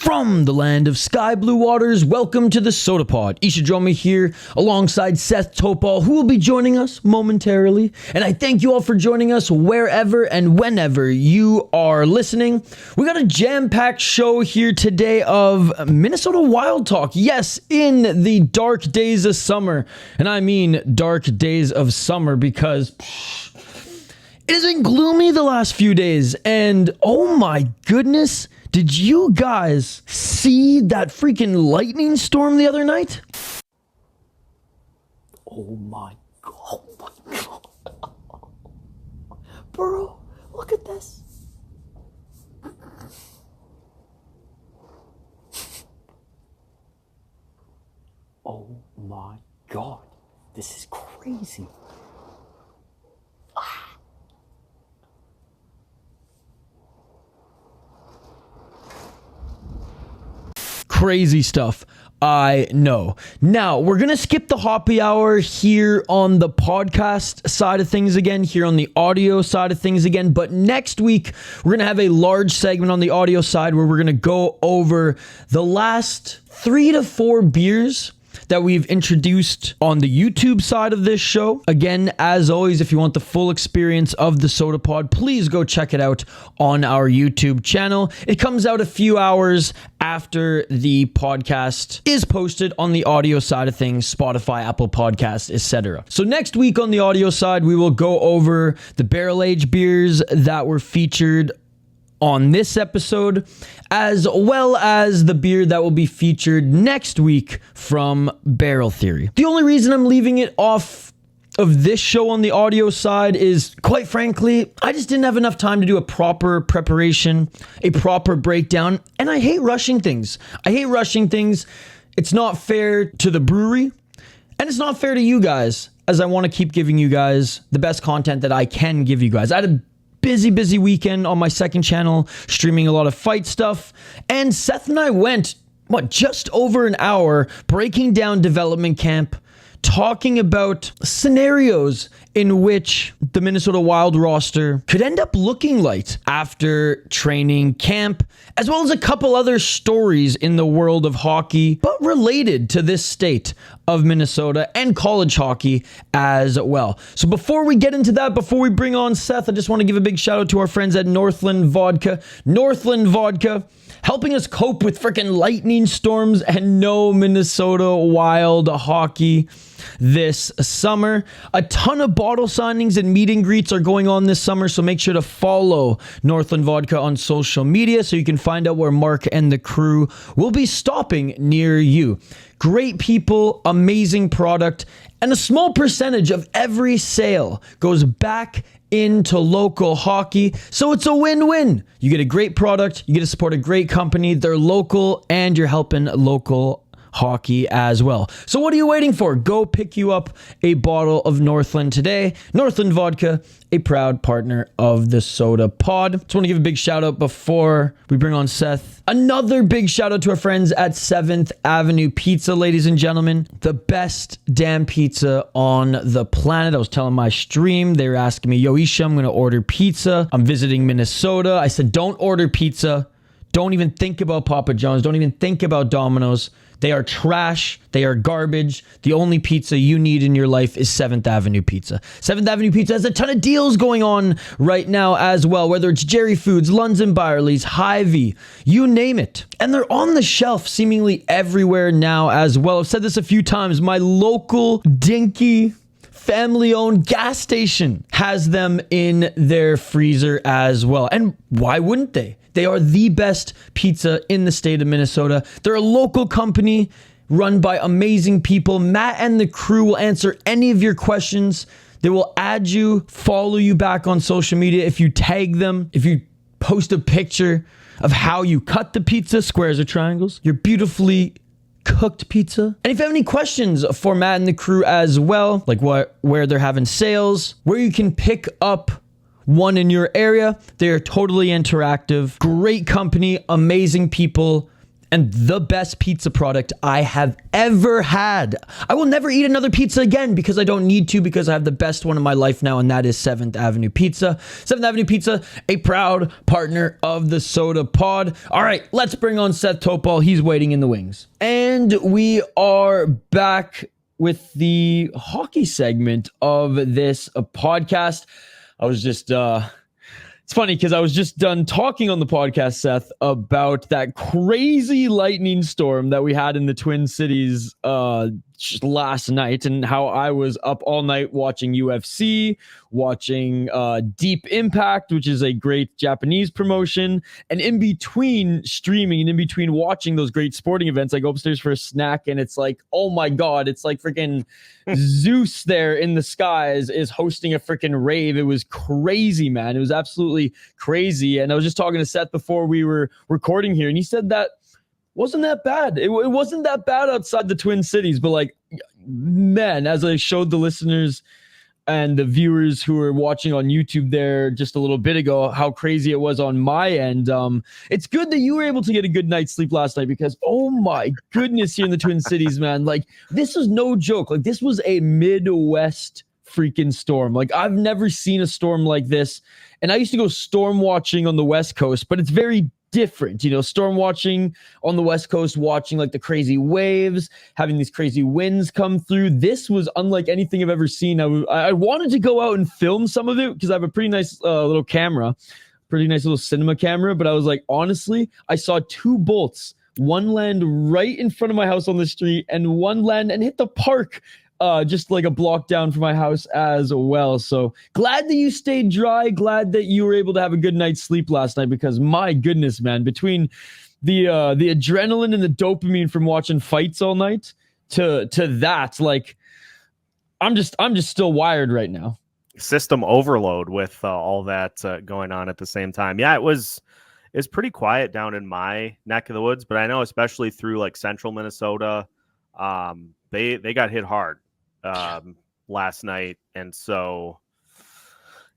From the land of sky blue waters, welcome to the Sota Pod. Ishidroma here alongside Seth Toupal, who will be joining us momentarily. And I thank you all for joining us wherever and whenever you are listening. We got a jam-packed show here today of Minnesota Wild talk. Yes, in the dark days of summer. And I mean dark days of summer because it has been gloomy the last few days. And oh my goodness, did you guys see that freaking lightning storm the other night? Oh my god. Bro, look at this. Oh my god. This is crazy. Crazy stuff, I know. Now, we're going to skip the Hoppy Hour here on the podcast side of things again, here on the audio side of things again, but next week, we're going to have a large segment on the audio side where we're going to go over the last 3 to 4 beers that we've introduced on the YouTube side of this show. Again, as always, if you want the full experience of the Sota Pod, please go check it out on our YouTube channel. It comes out a few hours after the podcast is posted on the audio side of things, Spotify, Apple Podcasts, etc. So next week on the audio side, we will go over the barrel-aged beers that were featured on this episode, as well as the beer that will be featured next week from Barrel Theory. The only reason I'm leaving it off of this show on the audio side is, quite frankly, I just didn't have enough time to do a proper preparation, a proper breakdown, and I hate rushing things. It's not fair to the brewery, and it's not fair to you guys, as I want to keep giving you guys the best content that I can give you guys. I had a busy weekend on my second channel, streaming a lot of fight stuff, and Seth and I went, just over an hour breaking down development camp, talking about scenarios in which the Minnesota Wild roster could end up looking like after training camp, as well as a couple other stories in the world of hockey, but related to this state of Minnesota and college hockey as well. So before we get into that, before we bring on Seth, I just want to give a big shout out to our friends at Northland Vodka. Northland Vodka, helping us cope with freaking lightning storms and no Minnesota Wild hockey this summer. A ton of bottle signings and meet and greets are going on this summer, so make sure to follow Northland Vodka on social media so you can find out where Mark and the crew will be stopping near you. Great people, amazing product, and a small percentage of every sale goes back into local hockey, so it's a win-win. You get a great product, you get to support a great company, they're local, and you're helping local hockey as well. So what are you waiting for? Go pick you up a bottle of Northland today. Northland Vodka, a proud partner of the Sota Pod. Just want to give a big shout out before we bring on Seth. Another big shout out to our friends at 7th Avenue Pizza, ladies and gentlemen. The best damn pizza on the planet. I was telling my stream, they were asking me, yo Isha, I'm going to order pizza. I'm visiting Minnesota. I said, don't order pizza. Don't even think about Papa John's. Don't even think about Domino's. They are trash. They are garbage. The only pizza you need in your life is 7th Avenue Pizza. 7th Avenue Pizza has a ton of deals going on right now as well, whether it's Jerry Foods, Lunds and Byerly's, Hy-Vee, you name it. And they're on the shelf seemingly everywhere now as well. I've said this a few times. My local dinky family-owned gas station has them in their freezer as well. And why wouldn't they? They are the best pizza in the state of Minnesota. They're a local company run by amazing people. Matt and the crew will answer any of your questions. They will add you, follow you back on social media if you tag them, if you post a picture of how you cut the pizza, squares or triangles, your beautifully cooked pizza. And if you have any questions for Matt and the crew as well, like where they're having sales, where you can pick up one in your area, they are totally interactive, great company, amazing people, and the best pizza product I have ever had. I will never eat another pizza again because I don't need to, because I have the best one in my life now, and that is 7th Avenue Pizza. 7th Avenue Pizza, a proud partner of the Sota Pod. All right, let's bring on Seth Toupal. He's waiting in the wings. And we are back with the hockey segment of this podcast. I was just... It's funny because I was just done talking on the podcast, Seth, about that crazy lightning storm that we had in the Twin Cities last night, and how I was up all night watching UFC, watching Deep Impact, which is a great Japanese promotion, and in between streaming and in between watching those great sporting events, I go upstairs for a snack, and it's like, oh my God, it's like freaking Zeus there in the skies is hosting a freaking rave. It was crazy, man. It was absolutely crazy. And I was just talking to Seth before we were recording here, and he said that wasn't that bad. It wasn't that bad outside the Twin Cities, but like, man, as I showed the listeners and the viewers who were watching on YouTube there just a little bit ago, how crazy it was on my end. It's good that you were able to get a good night's sleep last night, because, oh my goodness, here in the Twin Cities, man, like, this is no joke. Like, this was a Midwest freaking storm. Like, I've never seen a storm like this. And I used to go storm watching on the West Coast, but it's very different, you know, storm watching on the West Coast, watching like the crazy waves, having these crazy winds come through. This was unlike anything I've ever seen. I wanted to go out and film some of it because I have a pretty nice little camera, pretty nice little cinema camera. But I was like, honestly, I saw 2 bolts, one land right in front of my house on the street, and one land and hit the park just like a block down from my house as well. So glad that you stayed dry. Glad that you were able to have a good night's sleep last night, because my goodness, man, between the adrenaline and the dopamine from watching fights all night to that, like, I'm just still wired right now. System overload with all that going on at the same time. Yeah, it's pretty quiet down in my neck of the woods, but I know especially through like central Minnesota, they got hit hard last night. And so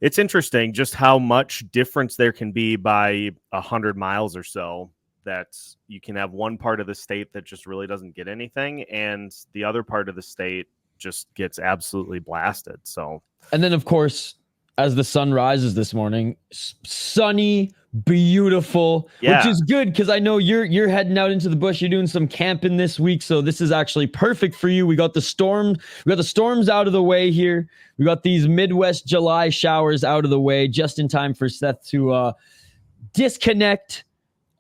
it's interesting just how much difference there can be by 100 miles or so, that you can have one part of the state that just really doesn't get anything, and the other part of the state just gets absolutely blasted. So, and then of course, as the sun rises this morning, sunny, beautiful, which is good, because I know you're heading out into the bush. You're doing some camping this week, so this is actually perfect for you. We got the storms out of the way here. We got these Midwest July showers out of the way just in time for Seth to disconnect,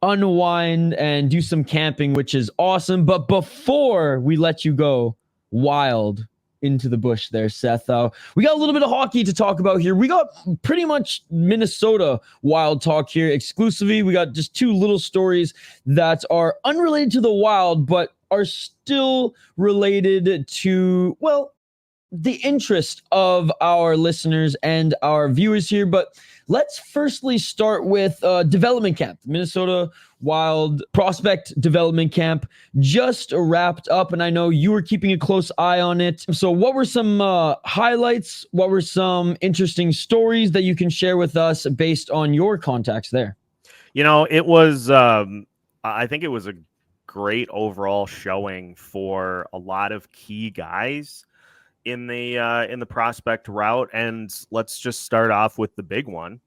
unwind, and do some camping, which is awesome. But before we let you go wild into the bush there, Seth, we got a little bit of hockey to talk about here. We got pretty much Minnesota Wild talk here exclusively. We got just 2 little stories that are unrelated to the Wild, but are still related to, well, the interest of our listeners and our viewers here. But let's firstly start with development camp. Minnesota Wild Prospect Development Camp just wrapped up, and I know you were keeping a close eye on it. So what were some highlights? What were some interesting stories that you can share with us based on your contacts there? You know, it was, I think it was a great overall showing for a lot of key guys in the prospect route. And let's just start off with the big one.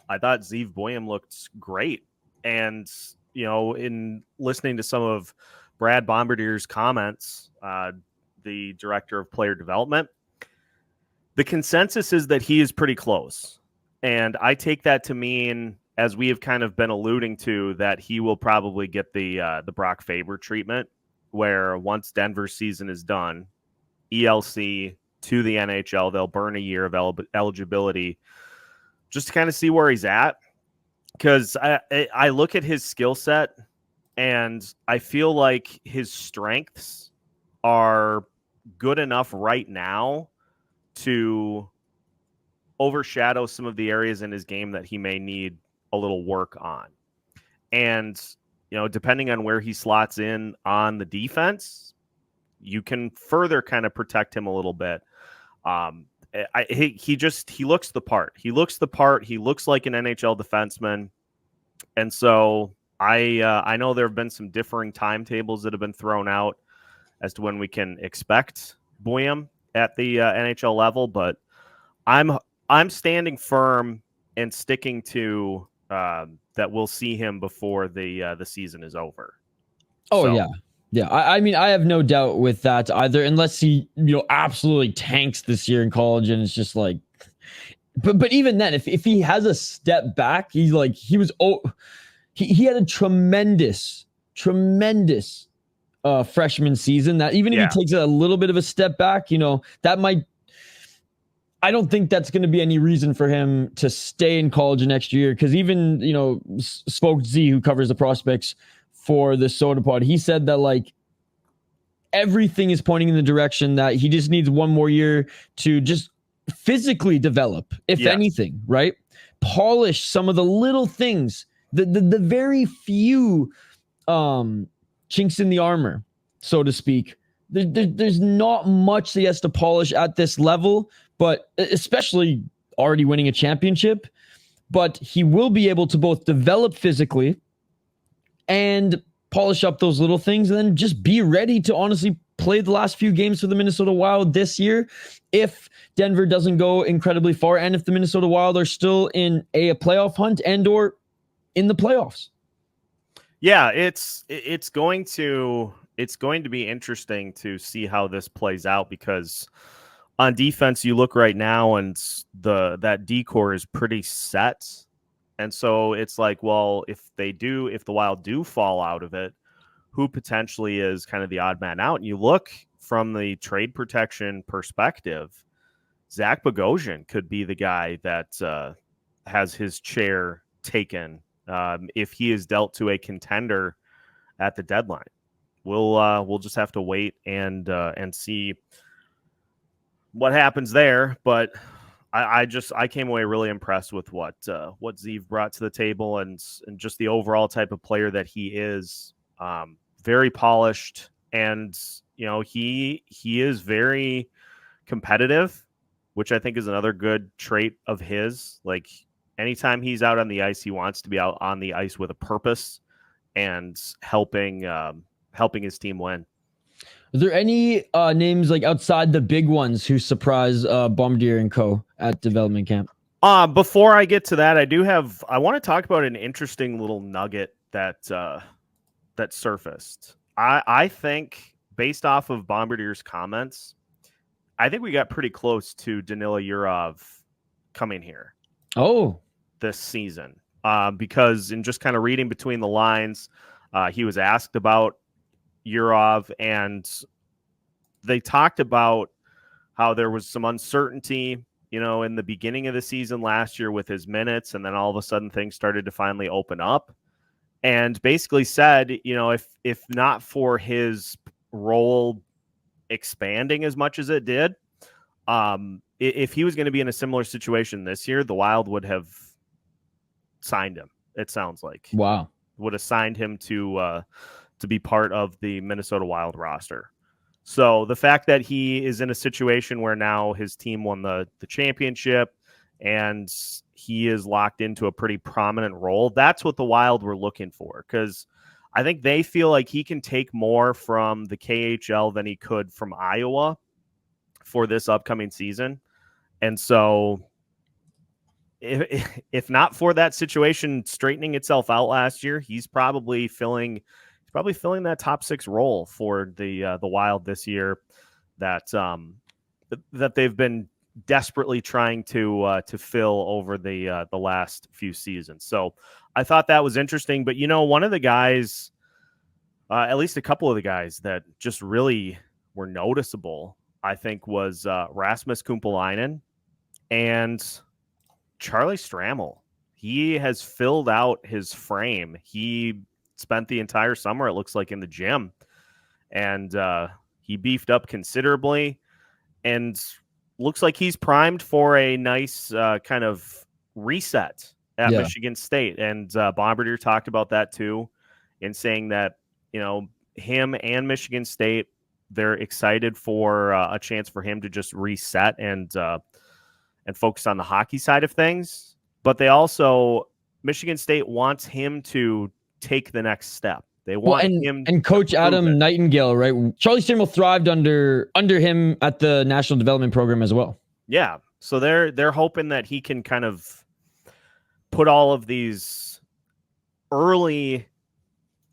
I thought Zeev Boyum looked great. And, you know, in listening to some of Brad Bombardier's comments, the director of player development, the consensus is that he is pretty close. And I take that to mean, as we have kind of been alluding to, that he will probably get the Brock Faber treatment, where once Denver's season is done, ELC to the NHL, they'll burn a year of eligibility just to kind of see where he's at. Because I look at his skill set, and I feel like his strengths are good enough right now to overshadow some of the areas in his game that he may need a little work on. And, you know, depending on where he slots in on the defense, you can further kind of protect him a little bit. He looks the part. He looks the part. He looks like an NHL defenseman. And so I know there have been some differing timetables that have been thrown out as to when we can expect Boyum at the NHL level, but I'm standing firm and sticking to that we'll see him before the season is over. Oh, So, yeah. Yeah. I mean, I have no doubt with that either, unless he, absolutely tanks this year in college and it's just like, but even then, if he has a step back, he had a tremendous freshman season that even if he takes a little bit of a step back, that might, I don't think that's going to be any reason for him to stay in college next year. Because even, Spoke Z, who covers the prospects for the Sota Pod, he said that like everything is pointing in the direction that he just needs one more year to just physically develop, if anything, right? Polish some of the little things, the very few chinks in the armor, so to speak. There's not much that he has to polish at this level, but especially already winning a championship. But he will be able to both develop physically and polish up those little things, and then just be ready to honestly play the last few games for the Minnesota Wild this year if Denver doesn't go incredibly far, and if the Minnesota Wild are still in a playoff hunt and or in the playoffs. Yeah, it's going to be interesting to see how this plays out, because on defense you look right now and that decor is pretty set. And so it's like, well, if the Wild do fall out of it, who potentially is kind of the odd man out? And you look from the trade protection perspective, Zach Bogosian could be the guy that has his chair taken if he is dealt to a contender at the deadline. We'll just have to wait and see what happens there. But I came away really impressed with what Zeev brought to the table and just the overall type of player that he is. Very polished, and he is very competitive, which I think is another good trait of his. Like, anytime he's out on the ice, he wants to be out on the ice with a purpose and helping his team win. Are there any names like outside the big ones who surprise Bombardier and Co. at development camp? Before I get to that, I want to talk about an interesting little nugget that surfaced. I think, based off of Bombardier's comments, I think we got pretty close to Danila Yurov coming here. Oh, this season, because in just kind of reading between the lines, he was asked about Yurov, and they talked about how there was some uncertainty, in the beginning of the season last year with his minutes, and then all of a sudden things started to finally open up, and basically said, if not for his role expanding as much as it did, if he was going to be in a similar situation this year, the Wild would have signed him. It sounds like would have signed him to be part of the Minnesota Wild roster. So the fact that he is in a situation where now his team won the championship and he is locked into a pretty prominent role, that's what the Wild were looking for, because I think they feel like he can take more from the KHL than he could from Iowa for this upcoming season. And so if not for that situation straightening itself out last year, he's probably filling that top six role for the Wild this year that they've been desperately trying to fill over the last few seasons. So I thought that was interesting. But one of the guys, at least a couple of the guys that just really were noticeable, I think, was Rasmus Kumpelainen and Charlie Stramel. He has filled out his frame. He spent the entire summer, it looks like, in the gym, and he beefed up considerably and looks like he's primed for a nice kind of reset at Michigan State. And Bombardier talked about that too, in saying that, him and Michigan State, they're excited for a chance for him to just reset and focus on the hockey side of things. But they also, Michigan State wants him to take the next step. They Well, want him and Coach to prove Adam it. Nightingale, right? Charlie Stramel thrived under him at the National Development Program as well. Yeah. So they're hoping that he can kind of put all of these early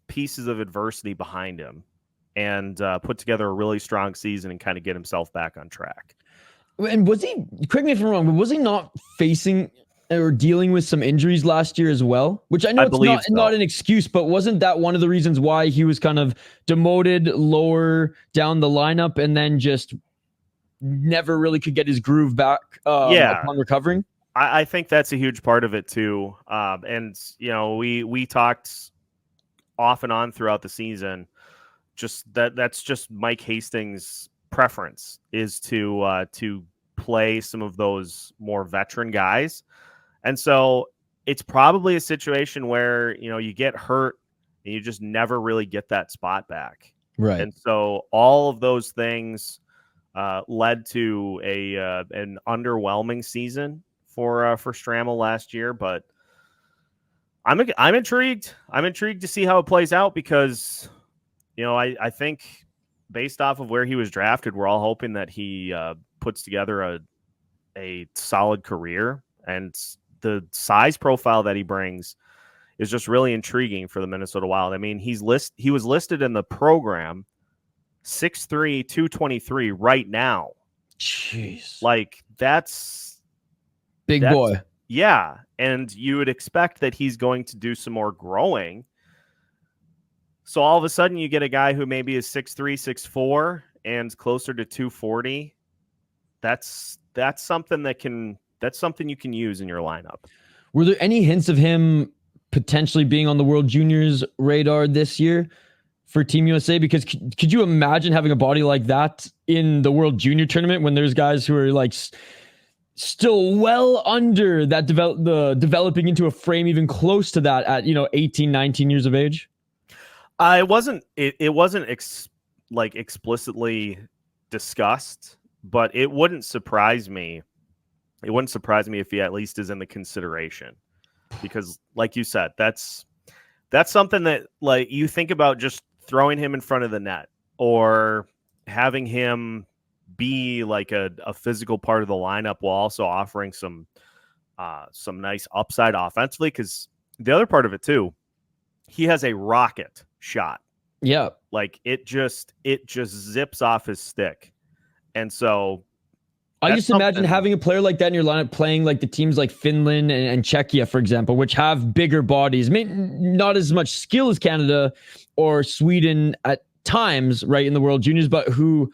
pieces of adversity behind him and put together a really strong season and kind of get himself back on track. And was he, correct me if I'm wrong, but was he not facing or dealing with some injuries last year as well? Which I know it's not an excuse, but wasn't that one of the reasons why he was kind of demoted lower down the lineup and then just never really could get his groove back upon recovering? I think that's a huge part of it too. And we talked off and on throughout the season, just that's just Mike Hastings' preference is to play some of those more veteran guys. And so it's probably a situation where, you get hurt and you just never really get that spot back. Right. And so all of those things led to an underwhelming season for Stramel last year. But I'm intrigued. I'm intrigued to see how it plays out because, I think based off of where he was drafted, we're all hoping that he puts together a solid career, and the size profile that he brings is just really intriguing for the Minnesota Wild. I mean, he was listed in the program 6'3", 223 right now. Jeez. Like that's boy. Yeah. And you would expect that he's going to do some more growing. So all of a sudden you get a guy who maybe is 6'3", 6'4", and closer to 240. That's something that's something you can use in your lineup. Were there any hints of him potentially being on the World Juniors radar this year for Team USA? Because could you imagine having a body like that in the World Junior tournament when there's guys who are like still well under that developing into a frame even close to that at 18, 19 years of age? It wasn't explicitly discussed, but it wouldn't surprise me. It wouldn't surprise me if he at least is in the consideration, because like you said, that's something that, like, you think about just throwing him in front of the net or having him be like a physical part of the lineup while also offering some nice upside offensively. Because the other part of it too, he has a rocket shot. Yeah. Like it just zips off his stick. And so I just imagine having a player like that in your lineup playing like the teams like Finland and Czechia, for example, which have bigger bodies, maybe not as much skill as Canada or Sweden at times, right, in the World Juniors, but who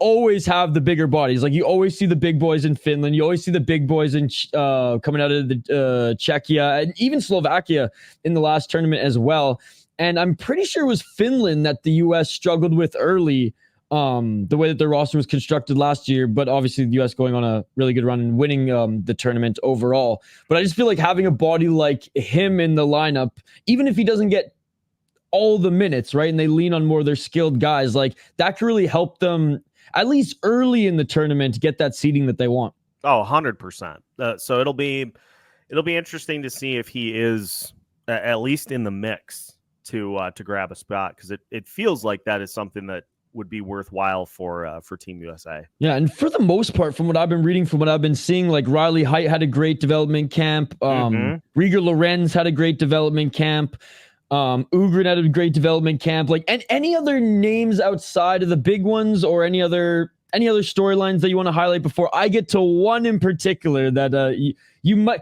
always have the bigger bodies. Like you always see the big boys in Finland. You always see the big boys in coming out of the Czechia and even Slovakia in the last tournament as well. And I'm pretty sure it was Finland that the U.S. struggled with early, the way that their roster was constructed last year, but obviously the U.S. going on a really good run and winning the tournament overall. But I just feel like having a body like him in the lineup, even if he doesn't get all the minutes, right, and they lean on more of their skilled guys, like that could really help them at least early in the tournament get that seeding that they want. Oh, 100%. So it'll be interesting to see if he is at least in the mix to grab a spot, because it feels like that is something that would be worthwhile for Team USA. Yeah, and for the most part, from what I've been reading, from what I've been seeing, like Riley Height had a great development camp. Rieger Lorenz had a great development camp. Ugrin had a great development camp. Like, and any other names outside of the big ones, or any other storylines that you want to highlight before I get to one in particular that you might.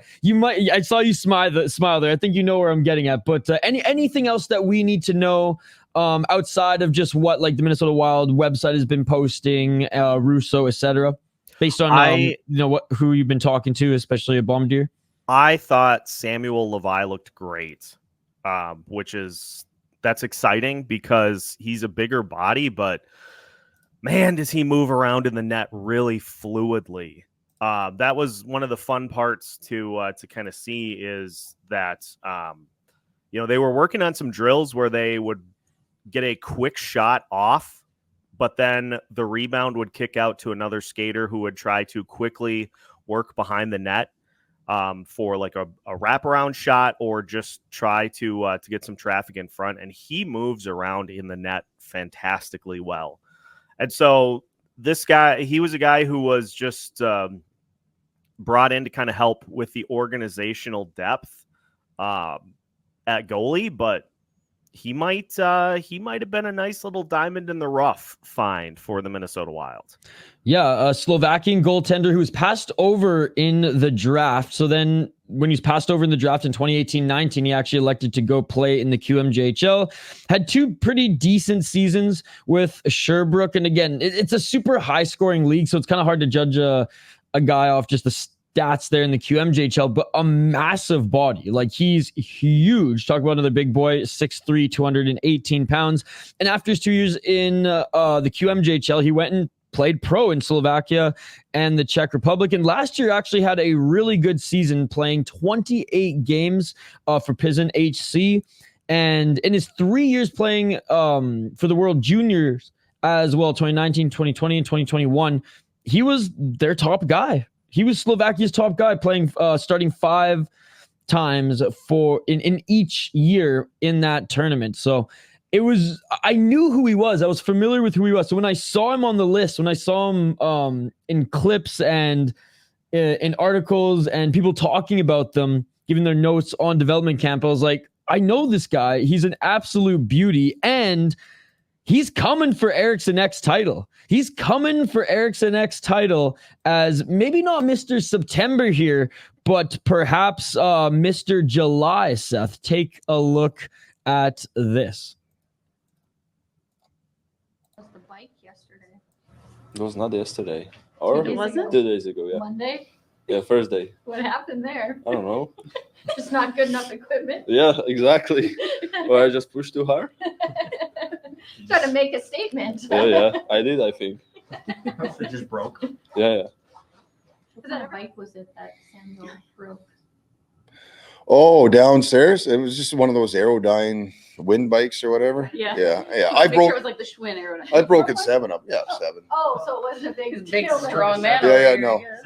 I saw you smile there. I think you know where I'm getting at. But anything else that we need to know outside of just what like the Minnesota Wild website has been posting, Russo, etc., based on who you've been talking to, especially at Bombardier? I thought Samuel Levi looked great, that's exciting because he's a bigger body, but man, does he move around in the net really fluidly. That was one of the fun parts to kind of see, is that they were working on some drills where they would get a quick shot off, but then the rebound would kick out to another skater who would try to quickly work behind the net. for like a wraparound shot or just try to get some traffic in front. And he moves around in the net fantastically well. And so this guy, he was a guy who was just brought in to kind of help with the organizational depth at goalie, but he might have been a nice little diamond in the rough find for the Minnesota Wild. Yeah, a Slovakian goaltender who was passed over in the draft. So then when he's passed over in the draft in 2018-19, he actually elected to go play in the QMJHL. Had two pretty decent seasons with Sherbrooke. And again, it's a super high-scoring league, so it's kind of hard to judge a guy off just the stats there in the QMJHL, but a massive body. Like, he's huge. Talk about another big boy, 6'3", 218 pounds. And after his 2 years in the QMJHL, he went and played pro in Slovakia and the Czech Republic. And last year actually had a really good season, playing 28 games for Pizen HC. And in his 3 years playing for the World Juniors as well, 2019, 2020, and 2021, he was their top guy. He was Slovakia's top guy, playing starting 5 times for in each year in that tournament. So I knew who he was. I was familiar with who he was. So when I saw him on the list, when I saw him in clips and in articles and people talking about them, giving their notes on development camp, I was like, I know this guy. He's an absolute beauty. And he's coming for Eriksson X title. He's coming for Eriksson X title as maybe not Mr. September here, but perhaps Mr. July, Seth. Take a look at this. The bike yesterday. It was not yesterday. Or It wasn't? 2 days ago, yeah. Monday? Yeah, Thursday. What happened there? I don't know. Just not good enough equipment? Yeah, exactly. Or I just pushed too hard. Try to make a statement. Yeah, I did, I think. It just broke. Yeah. What kind of bike was it that Samuel broke? Oh, downstairs? It was just one of those Aerodyne wind bikes or whatever. Yeah. Yeah. I broke. It was like the Schwinn Aerodyne. I broke it 7 up. Yeah, 7. Oh, so it wasn't a big Big deal. strong man. Yeah,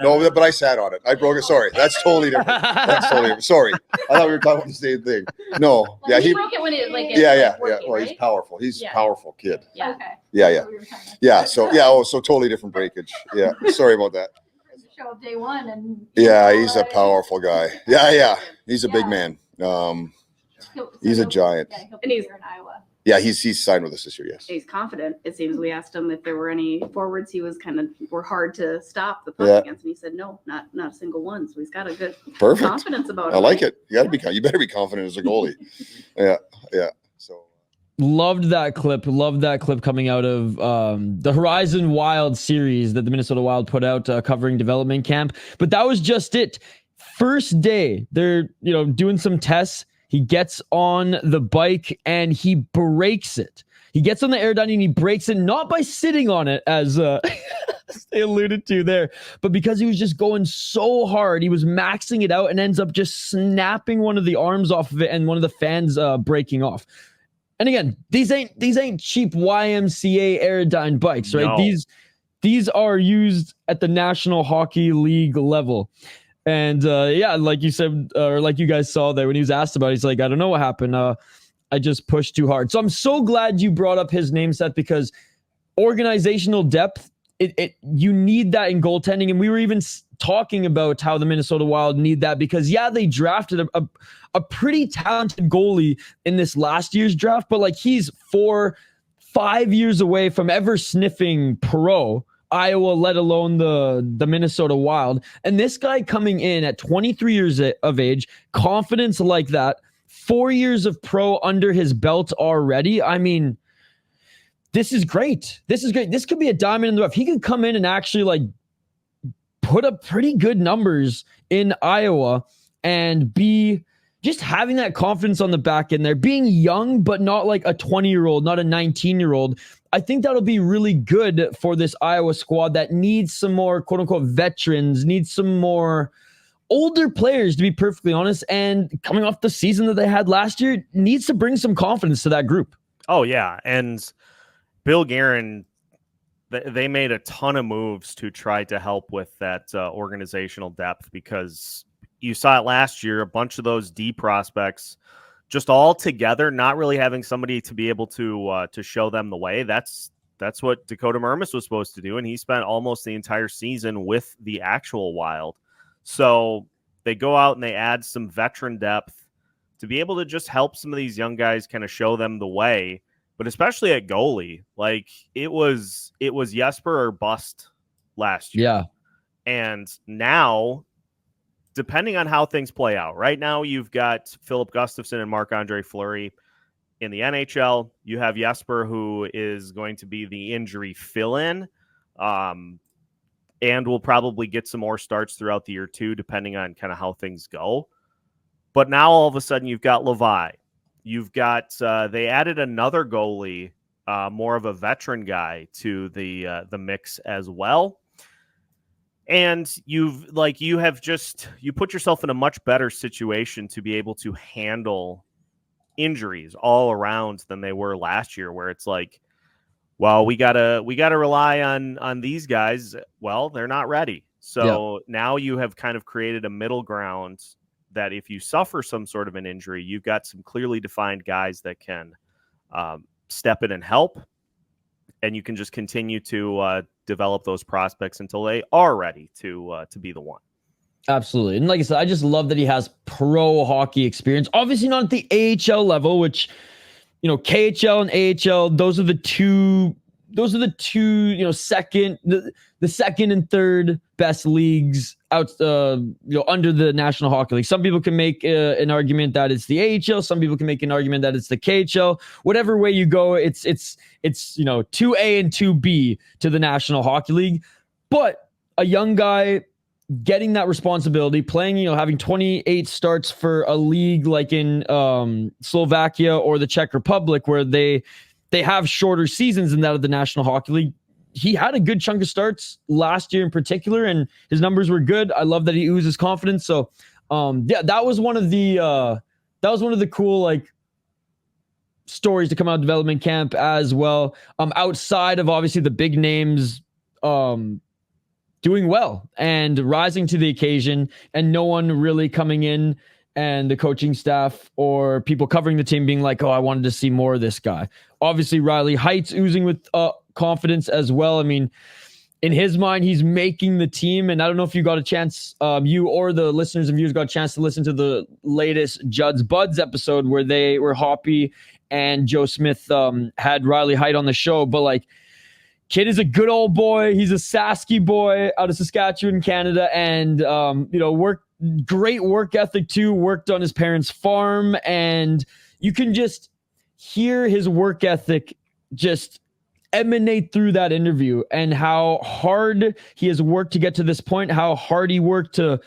no, but I sat on it. I broke it. Sorry, that's totally different. Sorry, I thought we were talking about the same thing. No, Like, yeah, he broke it when it like it yeah. was working, Well, right? he's powerful. He's Yeah. a powerful kid. Yeah. Okay. Yeah. So we were trying to- Yeah. So totally different breakage. Yeah. Sorry about that. Show up day one and. Yeah, he's a powerful guy. Yeah. He's a big Yeah. man. He's a giant. Yeah, he'll And be he's- here in Iowa. Yeah, he's signed with us this year. Yes. He's confident. It seems we asked him if there were any forwards he was were hard to stop the puck Yeah. against, and he said no, not a single one. So he's got a good Perfect. confidence about it. I like it. You better be confident as a goalie. Yeah. So. Loved that clip coming out of the Horizon Wild series that the Minnesota Wild put out covering development camp. But that was just it. First day, they're doing some tests. He gets on the bike and he breaks it. He gets on the Aerodyne and he breaks it, not by sitting on it, as they alluded to there, but because he was just going so hard. He was maxing it out and ends up just snapping one of the arms off of it and one of the fans breaking off. And again, these ain't cheap YMCA Aerodyne bikes, right? No. These are used at the National Hockey League level. And like you said, or like you guys saw there when he was asked about it, he's like, I don't know what happened. I just pushed too hard. So I'm so glad you brought up his name, Seth, because organizational depth, you need that in goaltending. And we were even talking about how the Minnesota Wild need that because, they drafted a pretty talented goalie in this last year's draft, but like he's 4-5 years away from ever sniffing pro Iowa, let alone the Minnesota Wild. And this guy coming in at 23 years of age, confidence like that, 4 years of pro under his belt already. I mean, this is great. This could be a diamond in the rough. He could come in and actually like put up pretty good numbers in Iowa and be just having that confidence on the back end there, being young, but not like a 20-year-old, not a 19-year-old. I think that'll be really good for this Iowa squad that needs some more quote unquote veterans, needs some more older players, to be perfectly honest. And coming off the season that they had last year, needs to bring some confidence to that group. Oh yeah. And Bill Guerin, they made a ton of moves to try to help with that organizational depth because you saw it last year, a bunch of those D prospects just all together, not really having somebody to be able to show them the way. That's what Dakota Mermis was supposed to do, and he spent almost the entire season with the actual Wild. So they go out and they add some veteran depth to be able to just help some of these young guys kind of show them the way. But especially at goalie, like it was Jesper or bust last year. Yeah. And now, depending on how things play out, right now you've got Philip Gustafson and Marc-Andre Fleury in the NHL. You have Jesper, who is going to be the injury fill-in, and will probably get some more starts throughout the year too, depending on kind of how things go. But now all of a sudden you've got Levi. You've got they added another goalie, more of a veteran guy to the mix as well. And you put yourself in a much better situation to be able to handle injuries all around than they were last year, where it's like, well, we gotta rely on these guys. Well, they're not ready. So now you have kind of created a middle ground that if you suffer some sort of an injury, you've got some clearly defined guys that can step in and help. And you can just continue to develop those prospects until they are ready to be the one. Absolutely. And like I said, I just love that he has pro hockey experience. Obviously not at the AHL level, which, KHL and AHL, those are the two, second, the second and third best leagues out, under the National Hockey League. Some people can make an argument that it's the AHL. Some people can make an argument that it's the KHL. Whatever way you go, it's 2A and 2B to the National Hockey League. But a young guy getting that responsibility, playing, having 28 starts for a league like in Slovakia or the Czech Republic, where they have shorter seasons than that of the National Hockey League. He had a good chunk of starts last year in particular, and his numbers were good. I love that he oozes confidence. So, that was one of the cool stories to come out of development camp as well. Outside of obviously the big names, doing well and rising to the occasion, and no one really coming in and the coaching staff or people covering the team being like, oh, I wanted to see more of this guy. Obviously, Riley Heights oozing with confidence as well. I mean, in his mind, he's making the team. And I don't know if you got a chance, you or the listeners and viewers got a chance to listen to the latest Judd's Buds episode where Hoppy and Joe Smith had Riley Height on the show. But kid is a good old boy. He's a Sasky boy out of Saskatchewan, Canada, and great work ethic too. Worked on his parents' farm, and you can just hear his work ethic just emanate through that interview, and how hard he has worked to get to this point, how hard he worked to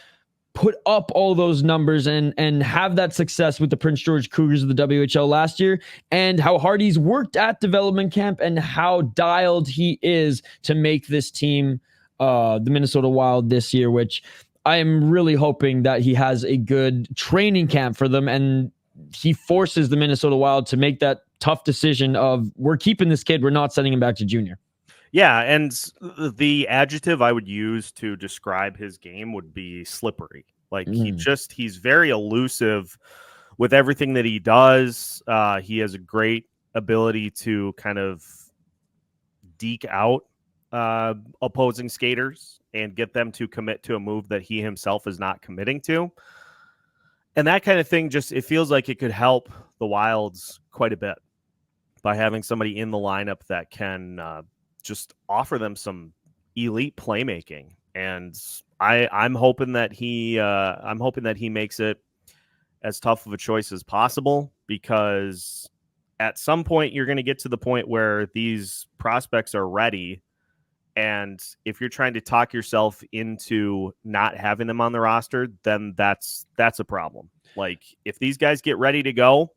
put up all those numbers and have that success with the Prince George Cougars of the WHL last year, and how hard he's worked at development camp, and how dialed he is to make this team the Minnesota Wild this year, which I am really hoping that he has a good training camp for them, and he forces the Minnesota Wild to make that tough decision of, we're keeping this kid, we're not sending him back to junior. Yeah, and the adjective I would use to describe his game would be slippery. He's very elusive with everything that he does. He has a great ability to kind of deke out opposing skaters and get them to commit to a move that he himself is not committing to. And that kind of thing, it feels like it could help the Wilds quite a bit by having somebody in the lineup that can just offer them some elite playmaking. And I'm hoping that he makes it as tough of a choice as possible, because at some point you're going to get to the point where these prospects are ready. And if you're trying to talk yourself into not having them on the roster, then that's a problem. If these guys get ready to go,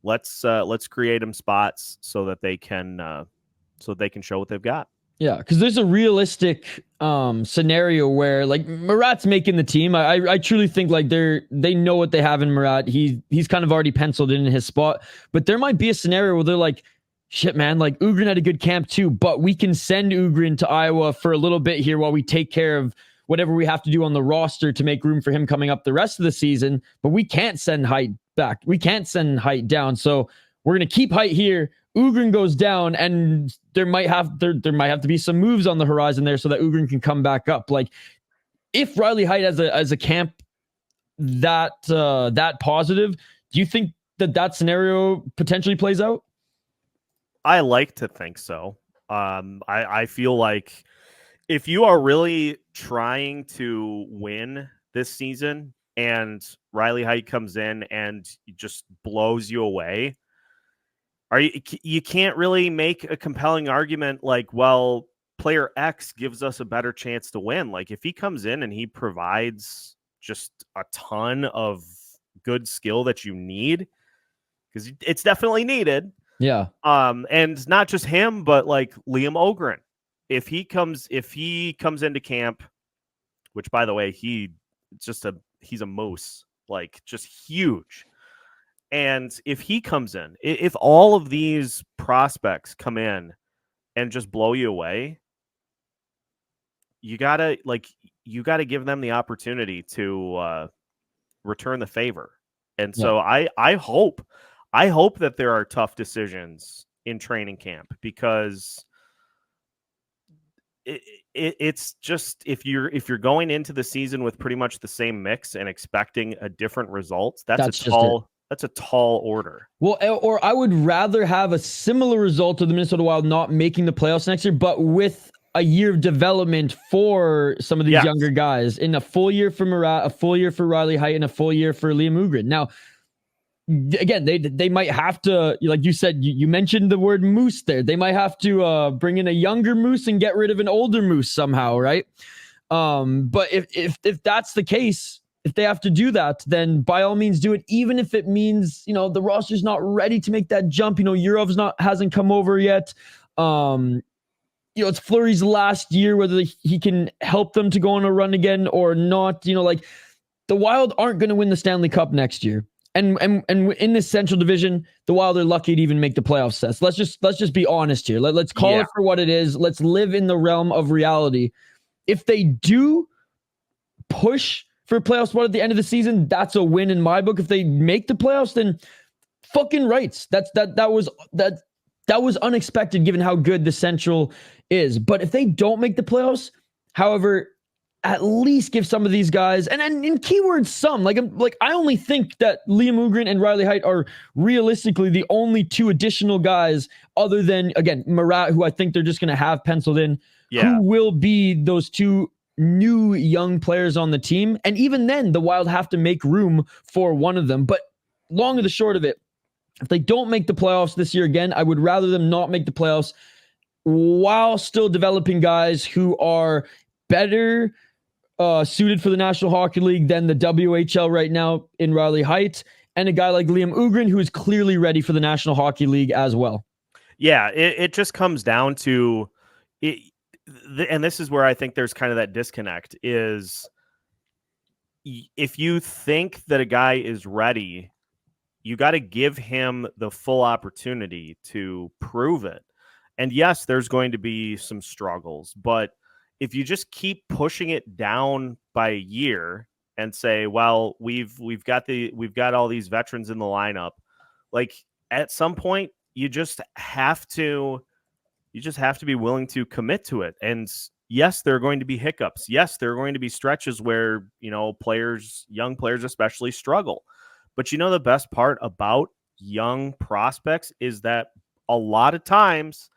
let's create them spots so that they can show what they've got. Yeah, because there's a realistic scenario where Murat's making the team. I truly think they know what they have in Murat. He's kind of already penciled in his spot. But there might be a scenario where they're like, shit, man, Ugrin had a good camp too, but we can send Ugrin to Iowa for a little bit here while we take care of whatever we have to do on the roster to make room for him coming up the rest of the season. But we can't send Height back. We can't send Height down. So we're going to keep Height here. Ugrin goes down, and there might have to be some moves on the horizon there so that Ugrin can come back up. Like, if Riley Height as a camp that positive, do you think that scenario potentially plays out? I like to think so. I feel like if you are really trying to win this season and Riley Height comes in and just blows you away, you can't really make a compelling argument like, well, player X gives us a better chance to win. Like, if he comes in and he provides just a ton of good skill that you need, because it's definitely needed. Yeah. And not just him, but like Liam Ogren. If he comes into camp, which by the way, he's a moose, like just huge. And if he comes in, if all of these prospects come in and just blow you away, you gotta give them the opportunity to return the favor. And so I hope that there are tough decisions in training camp, because it's just, if you're going into the season with pretty much the same mix and expecting a different result, that's a tall order. Well, or I would rather have a similar result of the Minnesota Wild not making the playoffs next year, but with a year of development for some of these younger guys, in a full year for Murat, a full year for Riley Height, and a full year for Liam Ugrin. Now, again, they might have to, like you said, you mentioned the word moose there. They might have to bring in a younger moose and get rid of an older moose somehow, right? But if that's the case, if they have to do that, then by all means do it, even if it means, the roster's not ready to make that jump. Yurov's hasn't come over yet. It's Fleury's last year, whether he can help them to go on a run again or not. Like, the Wild aren't going to win the Stanley Cup next year. And in this Central Division, the Wild are lucky to even make the playoff sets. Let's just be honest here. Let's call it for what it is. Let's live in the realm of reality. If they do push for playoff spot at the end of the season, that's a win in my book. If they make the playoffs, then fucking rights. That was unexpected given how good the Central is. But if they don't make the playoffs, however, at least give some of these guys, and in keywords some, I only think that Liam Ugrin and Riley Height are realistically the only two additional guys, other than, again, Murat, who I think they're just going to have penciled in, who will be those two new young players on the team. And even then, the Wild have to make room for one of them. But long and the short of it, if they don't make the playoffs this year again, I would rather them not make the playoffs while still developing guys who are better suited for the National Hockey League than the WHL right now in Riley Height, and a guy like Liam Ugrin, who is clearly ready for the National Hockey League as well. Yeah, it just comes down to it. And this is where I think there's kind of that disconnect, is if you think that a guy is ready, you got to give him the full opportunity to prove it. And yes, there's going to be some struggles, but if you just keep pushing it down by a year and say, well, we've got all these veterans in the lineup, like, at some point you just have to be willing to commit to it. And yes, there are going to be hiccups. Yes, there are going to be stretches where, young players especially, struggle. But the best part about young prospects is that a lot of times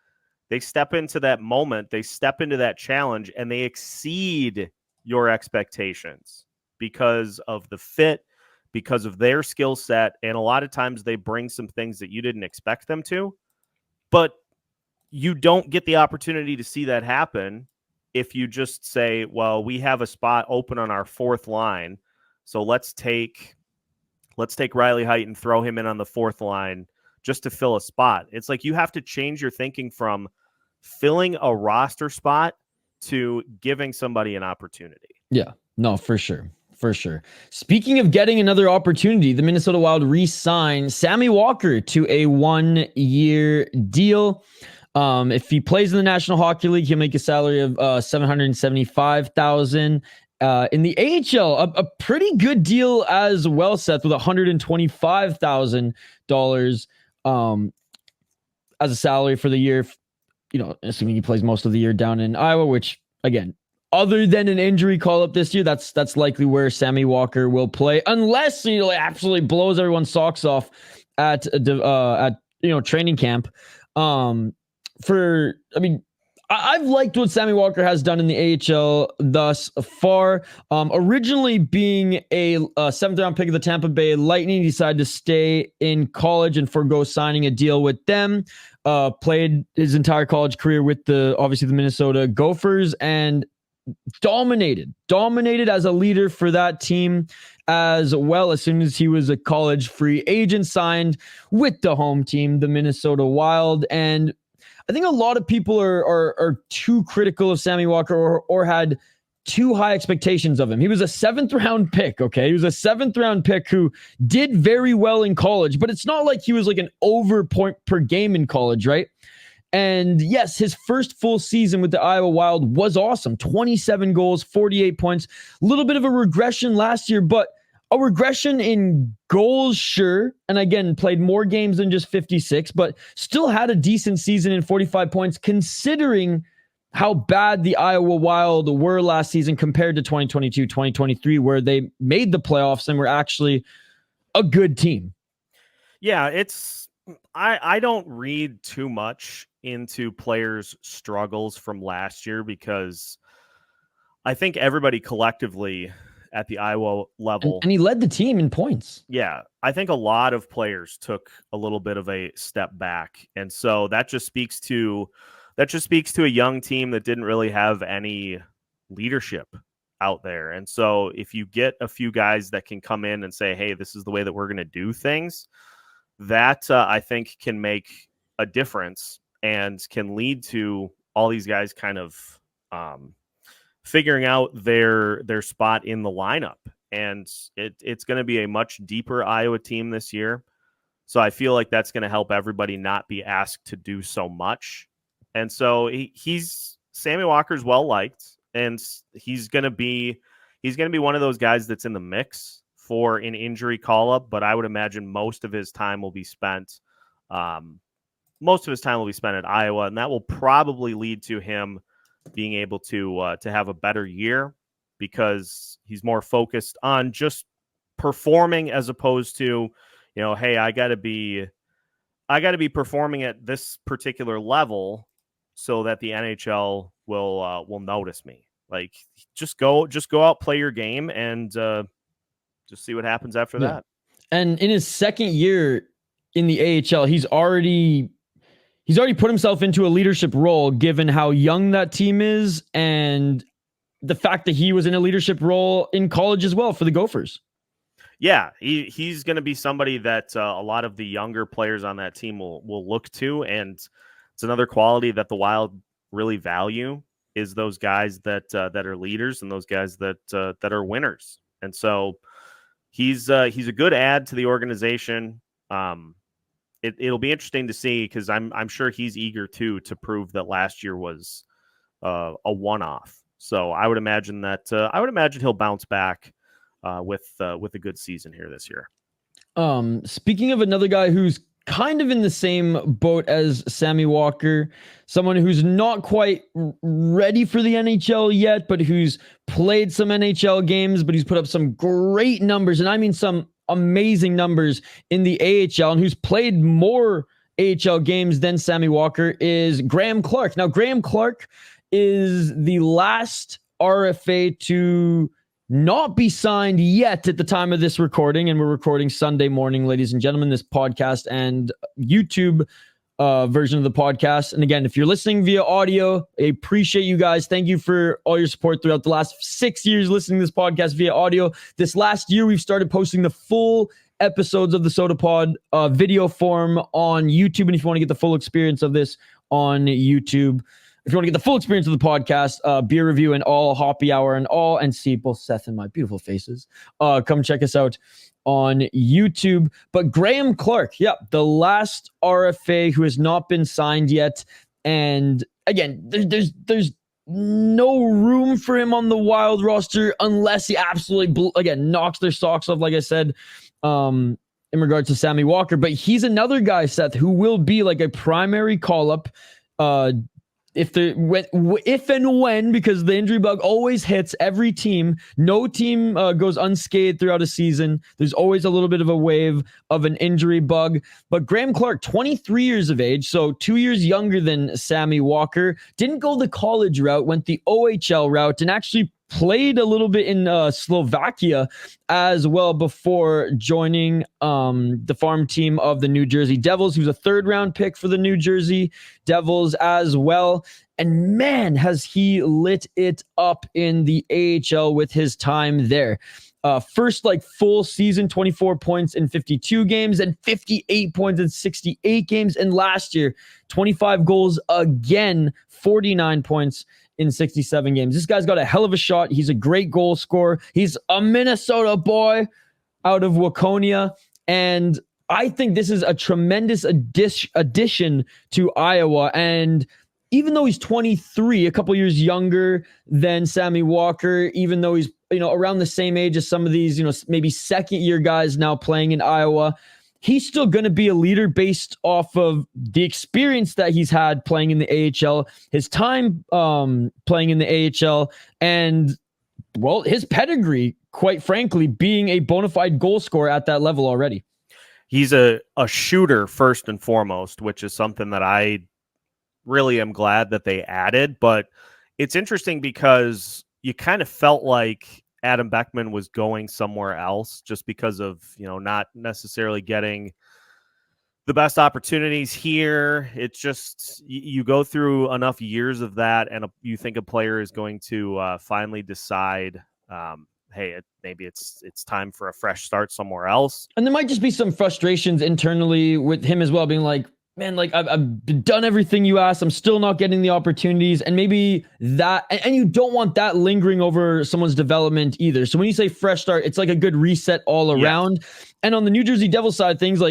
they step into that moment, they step into that challenge, and they exceed your expectations because of the fit, because of their skill set. And a lot of times they bring some things that you didn't expect them to, but you don't get the opportunity to see that happen if you just say, well, we have a spot open on our fourth line, so let's take Riley Height and throw him in on the fourth line just to fill a spot. It's like you have to change your thinking from filling a roster spot to giving somebody an opportunity. Yeah, no, for sure. For sure. Speaking of getting another opportunity, the Minnesota Wild re-signed Sammy Walker to a 1-year deal. If he plays in the National Hockey League, he'll make a salary of $775,000. In the AHL, a pretty good deal as well, Seth, with $125,000 as a salary for the year. Assuming he plays most of the year down in Iowa, which again, other than an injury call up this year, that's likely where Sammy Walker will play, unless he absolutely blows everyone's socks off at training camp. I've liked what Sammy Walker has done in the AHL thus far. Originally being a 7th-round pick of the Tampa Bay Lightning, he decided to stay in college and forgo signing a deal with them. Played his entire college career with the Minnesota Gophers and dominated as a leader for that team as well. As soon as he was a college free agent, signed with the home team, the Minnesota Wild. And I think a lot of people are too critical of Sammy Walker or had too high expectations of him. He was a 7th-round pick, okay? He was a 7th-round pick who did very well in college, but it's not like he was like an over point per game in college, right? And yes, his first full season with the Iowa Wild was awesome. 27 goals, 48 points. A little bit of a regression last year, but a regression in goals, sure. And again, played more games than just 56, but still had a decent season in 45 points, considering how bad the Iowa Wild were last season compared to 2022, 2023, where they made the playoffs and were actually a good team. Yeah, I don't read too much into players' struggles from last year because I think everybody collectively at the Iowa level. And he led the team in points. Yeah, I think a lot of players took a little bit of a step back. And so that just speaks to a young team that didn't really have any leadership out there. And so if you get a few guys that can come in and say, hey, this is the way that we're going to do things, that I think can make a difference and can lead to all these guys kind of figuring out their spot in the lineup. And it's going to be a much deeper Iowa team this year. So I feel like that's going to help everybody not be asked to do so much. And so Sammy Walker's well liked, and he's going to be one of those guys that's in the mix for an injury call up, but I would imagine most of his time will be spent at Iowa, and that will probably lead to him being able to have a better year because he's more focused on just performing as opposed to, hey, I got to be performing at this particular level so that the NHL will notice me. Like, just go out, play your game, and just see what happens after that. And in his second year in the AHL, he's already put himself into a leadership role, given how young that team is and the fact that he was in a leadership role in college as well for the Gophers. Yeah, he's going to be somebody that a lot of the younger players on that team will look to, and it's another quality that the Wild really value is those guys that are leaders and those guys that are winners. And so he's a good add to the organization. It'll be interesting to see because I'm sure he's eager to prove that last year was a one-off. So I would imagine he'll bounce back with a good season here this year. Speaking of another guy who's kind of in the same boat as Sammy Walker, someone who's not quite ready for the NHL yet, but who's played some NHL games, but he's put up some great numbers, and I mean some amazing numbers in the AHL, and who's played more AHL games than Sammy Walker, is Graeme Clarke. Now, Graeme Clarke is the last RFA to not be signed yet at the time of this recording, and we're recording Sunday morning, ladies and gentlemen, this podcast and YouTube version of the podcast. And again, if you're listening via audio, I appreciate you guys. Thank you for all your support throughout the last 6 years listening to this podcast via audio. This last year, we've started posting the full episodes of the Sota Pod video form on YouTube. And if you want to get the full experience of this on YouTube, if you want to get the full experience of the podcast, beer review and all, Hoppy Hour and all, and see both Seth and my beautiful faces, come check us out on YouTube. But Graeme Clarke, the last RFA who has not been signed yet. And again, there's no room for him on the Wild roster unless he absolutely knocks their socks off, like I said, in regards to Sammy Walker. But he's another guy, Seth, who will be like a primary call-up if and when, because the injury bug always hits every team. No team goes unscathed throughout a season. There's always a little bit of a wave of an injury bug. But Graeme Clarke, 23 years of age, so 2 years younger than Sammy Walker, didn't go the college route, went the OHL route, and actually played a little bit in Slovakia as well before joining the farm team of the New Jersey Devils. He was a third-round pick for the New Jersey Devils as well. And man, has he lit it up in the AHL with his time there. First full season, 24 points in 52 games and 58 points in 68 games. And last year, 25 goals again, 49 points in 67 games. This guy's got a hell of a shot. He's a great goal scorer. He's a Minnesota boy out of Waconia. And I think this is a tremendous addition to Iowa. And even though he's 23, a couple years younger than Sammy Walker, even though he's around the same age as some of these maybe second year guys now playing in Iowa, he's still going to be a leader based off of the experience that he's had playing in the AHL, his time playing in the AHL, and, well, his pedigree, quite frankly, being a bona fide goal scorer at that level already. He's a shooter first and foremost, which is something that I really am glad that they added. But it's interesting because you kind of felt like Adam Beckman was going somewhere else just because of, not necessarily getting the best opportunities here. It's just, you go through enough years of that and you think a player is going to finally decide, hey, maybe it's time for a fresh start somewhere else. And there might just be some frustrations internally with him as well, being like, man, I've done everything you asked. I'm still not getting the opportunities. And maybe that, and you don't want that lingering over someone's development either. So when you say fresh start, it's like a good reset all around. Yes. And on the New Jersey Devils side of things,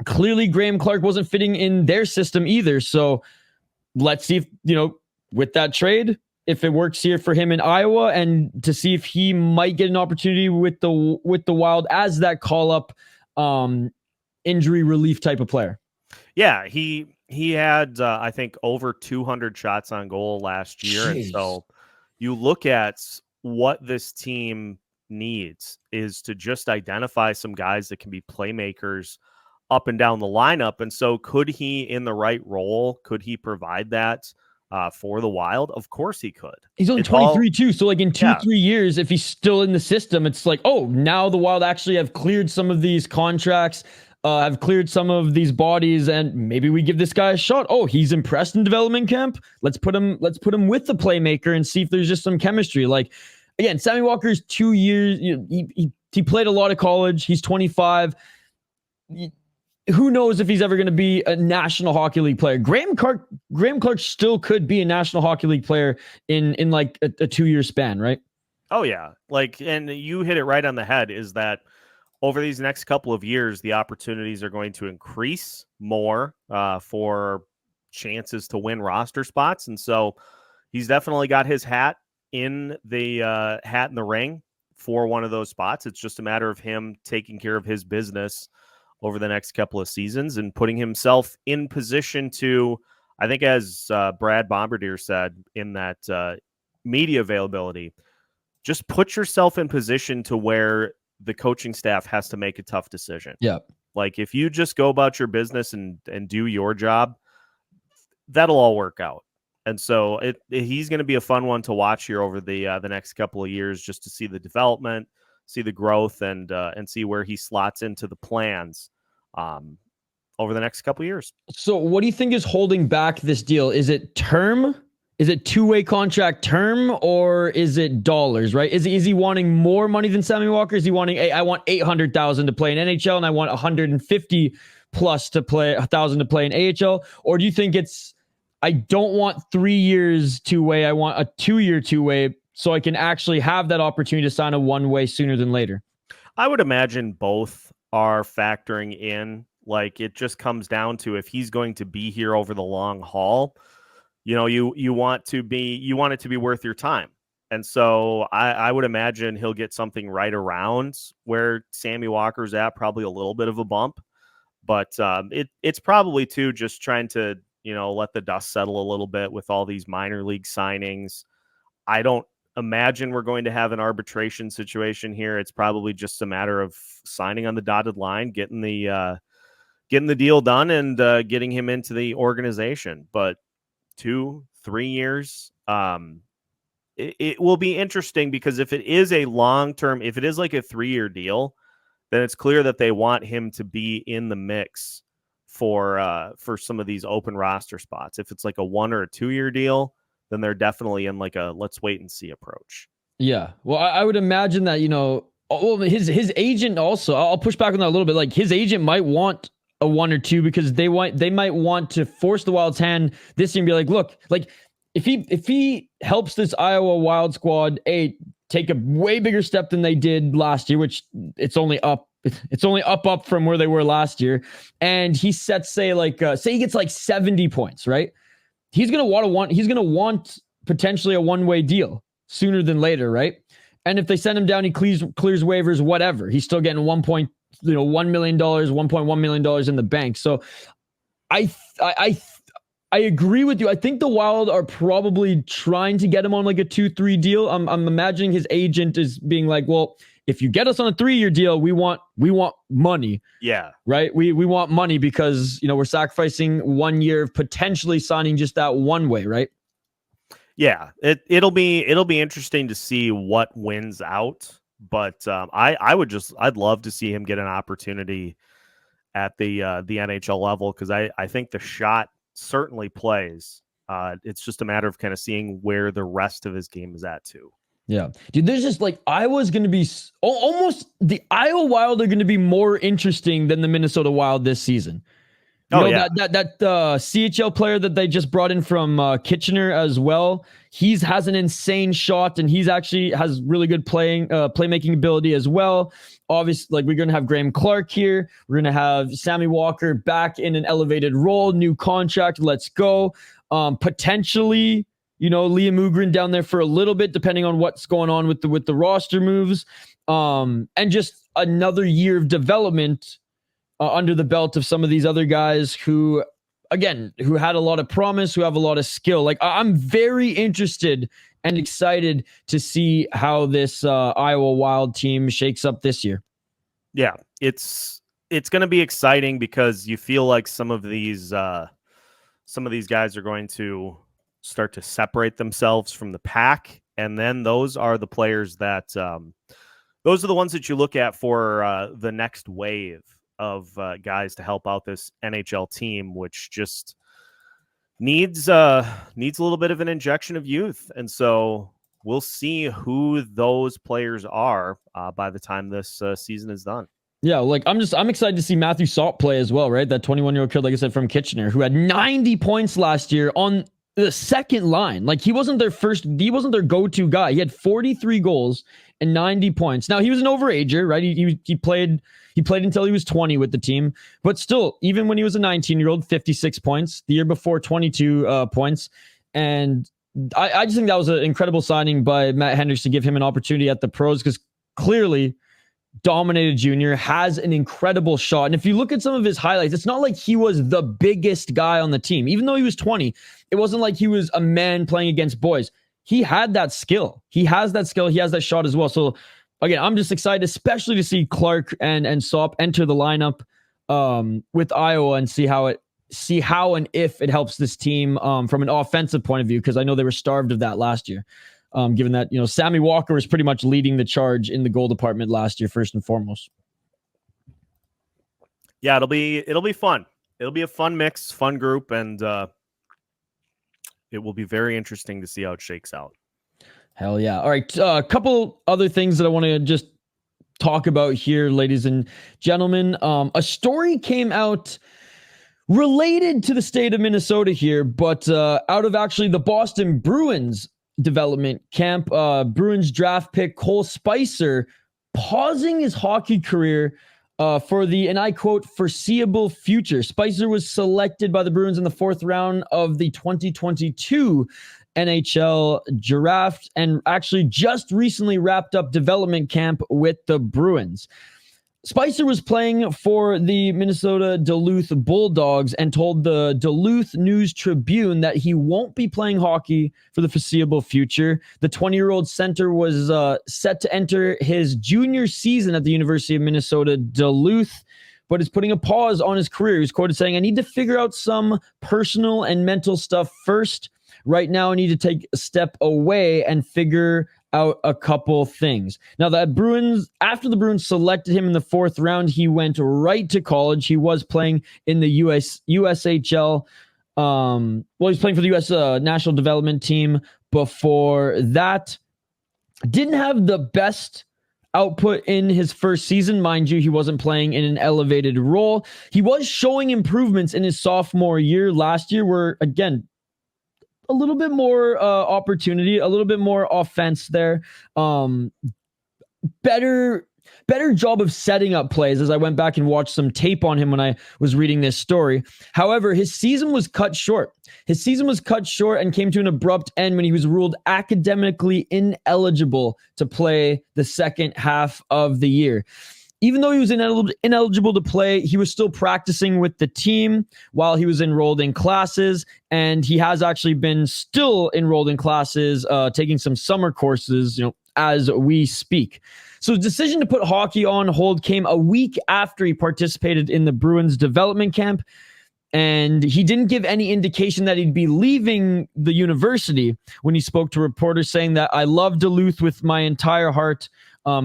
clearly Graeme Clarke wasn't fitting in their system either. So let's see if, with that trade, if it works here for him in Iowa, and to see if he might get an opportunity with the Wild as that call-up injury relief type of player. Yeah, he had, I think, over 200 shots on goal last year. Jeez. And so you look at what this team needs is to just identify some guys that can be playmakers up and down the lineup. And so could he, in the right role, could he provide that for the Wild? Of course he could. He's only 23 too. So in 2-3 years, if he's still in the system, it's now the Wild actually have cleared some of these contracts, have cleared some of these bodies, and maybe we give this guy a shot. Oh, he's impressed in development camp. Let's put him with the playmaker and see if there's just some chemistry. Again, Sammy Walker's 2 years. He played a lot of college. He's 25. Who knows if he's ever going to be a National Hockey League player? Graeme Clarke still could be a National Hockey League player in a 2-year span, right? Oh yeah. And you hit it right on the head, is that over these next couple of years, the opportunities are going to increase more for chances to win roster spots. And so he's definitely got his hat in the ring for one of those spots. It's just a matter of him taking care of his business over the next couple of seasons and putting himself in position to, I think, as Brad Bombardier said in that media availability, just put yourself in position to where the coaching staff has to make a tough decision. Yeah. If you just go about your business and do your job, that'll all work out. And so he's going to be a fun one to watch here over the next couple of years, just to see the development, see the growth, and see where he slots into the plans over the next couple of years. So what do you think is holding back this deal? Is it term? Is it two-way contract term, or is it dollars, right? Is he wanting more money than Sammy Walker? Is he wanting, I want $800,000 to play in NHL and I want $150,000 plus to play $1,000 to play in AHL? Or do you think it's, I don't want 3 years two-way, I want a 2-year two-way so I can actually have that opportunity to sign a one-way sooner than later? I would imagine both are factoring in. Like, it just comes down to, if he's going to be here over the long haul, you want it to be worth your time. And so I would imagine he'll get something right around where Sammy Walker's at, probably a little bit of a bump. But it's probably, too, just trying to, let the dust settle a little bit with all these minor league signings. I don't imagine we're going to have an arbitration situation here. It's probably just a matter of signing on the dotted line, getting the deal done, and getting him into the organization. But 2-3 years, it will be interesting, because if it is a long-term, if it is like a 3-year deal, then it's clear that they want him to be in the mix for some of these open roster spots. If it's like a 1 or a 2-year deal, then they're definitely in like a let's wait and see approach. Yeah. Well, I would imagine that, his agent also, I'll push back on that a little bit. Like, his agent might want a 1 or 2, because they might want to force the Wild's hand this year and be like, look, like, if he helps this Iowa Wild squad take a way bigger step than they did last year, which it's only up from where they were last year, and he sets, say he gets like 70 points, right? He's gonna want potentially a one-way deal sooner than later, right? And if they send him down, he clears waivers, whatever. He's still getting $1 million, $1.1 million in the bank. So I agree with you. I think the Wild are probably trying to get him on like a 2-3 deal. I'm imagining his agent is being like, well, if you get us on a 3-year deal, we want money. Yeah. Right? We want money, because, we're sacrificing 1 year of potentially signing just that one way, right? Yeah. It'll be interesting to see what wins out. But I'd love to see him get an opportunity at the NHL level, because I think the shot certainly plays. It's just a matter of kind of seeing where the rest of his game is at too. Yeah, dude, there's just like, Iowa's going to be almost, the Iowa Wild are going to be more interesting than the Minnesota Wild this season. That CHL player that they just brought in from Kitchener as well, has an insane shot, and he's actually has really good playmaking ability as well. Obviously, like, we're going to have Graeme Clarke here. We're going to have Sammy Walker back in an elevated role, new contract. Let's go. Potentially, Liam Ugrin down there for a little bit, depending on what's going on with the roster moves. And just another year of development under the belt of some of these other guys who had a lot of promise, who have a lot of skill. Like, I'm very interested and excited to see how this Iowa Wild team shakes up this year. Yeah, it's going to be exciting, because you feel like some of these guys are going to start to separate themselves from the pack, and then those are the players that those are the ones that you look at for the next wave of guys to help out this NHL team, which just needs a little bit of an injection of youth. And so we'll see who those players are by the time this season is done. Yeah, like, I'm excited to see Matthew Salt play as well, right? That 21-year-old kid, like I said, from Kitchener, who had 90 points last year on the second line. Like, he wasn't their go-to guy. He had 43 goals and 90 points. Now, he was an overager, right? He played until he was 20 with the team, but still, even when he was a 19-year-old, 56 points. The year before, 22 points. And I just think that was an incredible signing by Matt Hendricks to give him an opportunity at the pros, because clearly dominated junior, has an incredible shot. And if you look at some of his highlights, it's not like he was the biggest guy on the team. Even though he was 20, it wasn't like he was a man playing against boys. He had that skill. He has that skill. He has that shot as well. So again, I'm just excited, especially to see Clark and Sop enter the lineup with Iowa, and see how and if it helps this team from an offensive point of view, because I know they were starved of that last year. Given that, Sammy Walker was pretty much leading the charge in the goal department last year, first and foremost. Yeah, it'll be fun. It'll be a fun mix, fun group, and it will be very interesting to see how it shakes out. Hell yeah. All right. A couple other things that I want to just talk about here, ladies and gentlemen. A story came out related to the state of Minnesota here, but out of actually the Boston Bruins development camp. Bruins draft pick Cole Spicer pausing his hockey career for the, and I quote, foreseeable future. Spicer was selected by the Bruins in the 4th round of the 2022 NHL draft and actually just recently wrapped up development camp with the Bruins. Spicer was playing for the Minnesota Duluth Bulldogs and told the Duluth News Tribune that he won't be playing hockey for the foreseeable future. The 20-year-old center was set to enter his junior season at the University of Minnesota Duluth, but is putting a pause on his career. He's quoted saying, "I need to figure out some personal and mental stuff first. Right now, I need to take a step away and figure out a couple things." Now, after the Bruins selected him in the 4th round, he went right to college. He was playing in the USHL. He's playing for the U.S. National Development Team before that. Didn't have the best output in his first season. Mind you, he wasn't playing in an elevated role. He was showing improvements in his sophomore year last year where, again, a little bit more opportunity, a little bit more offense there. Better job of setting up plays as I went back and watched some tape on him when I was reading this story. However, his season was cut short. His season was cut short and came to an abrupt end when he was ruled academically ineligible to play the second half of the year. Even though he was ineligible to play, he was still practicing with the team while he was enrolled in classes, and he has actually been still enrolled in classes, taking some summer courses, as we speak. So his decision to put hockey on hold came a week after he participated in the Bruins development camp, and he didn't give any indication that he'd be leaving the university when he spoke to reporters, saying that "I love Duluth with my entire heart,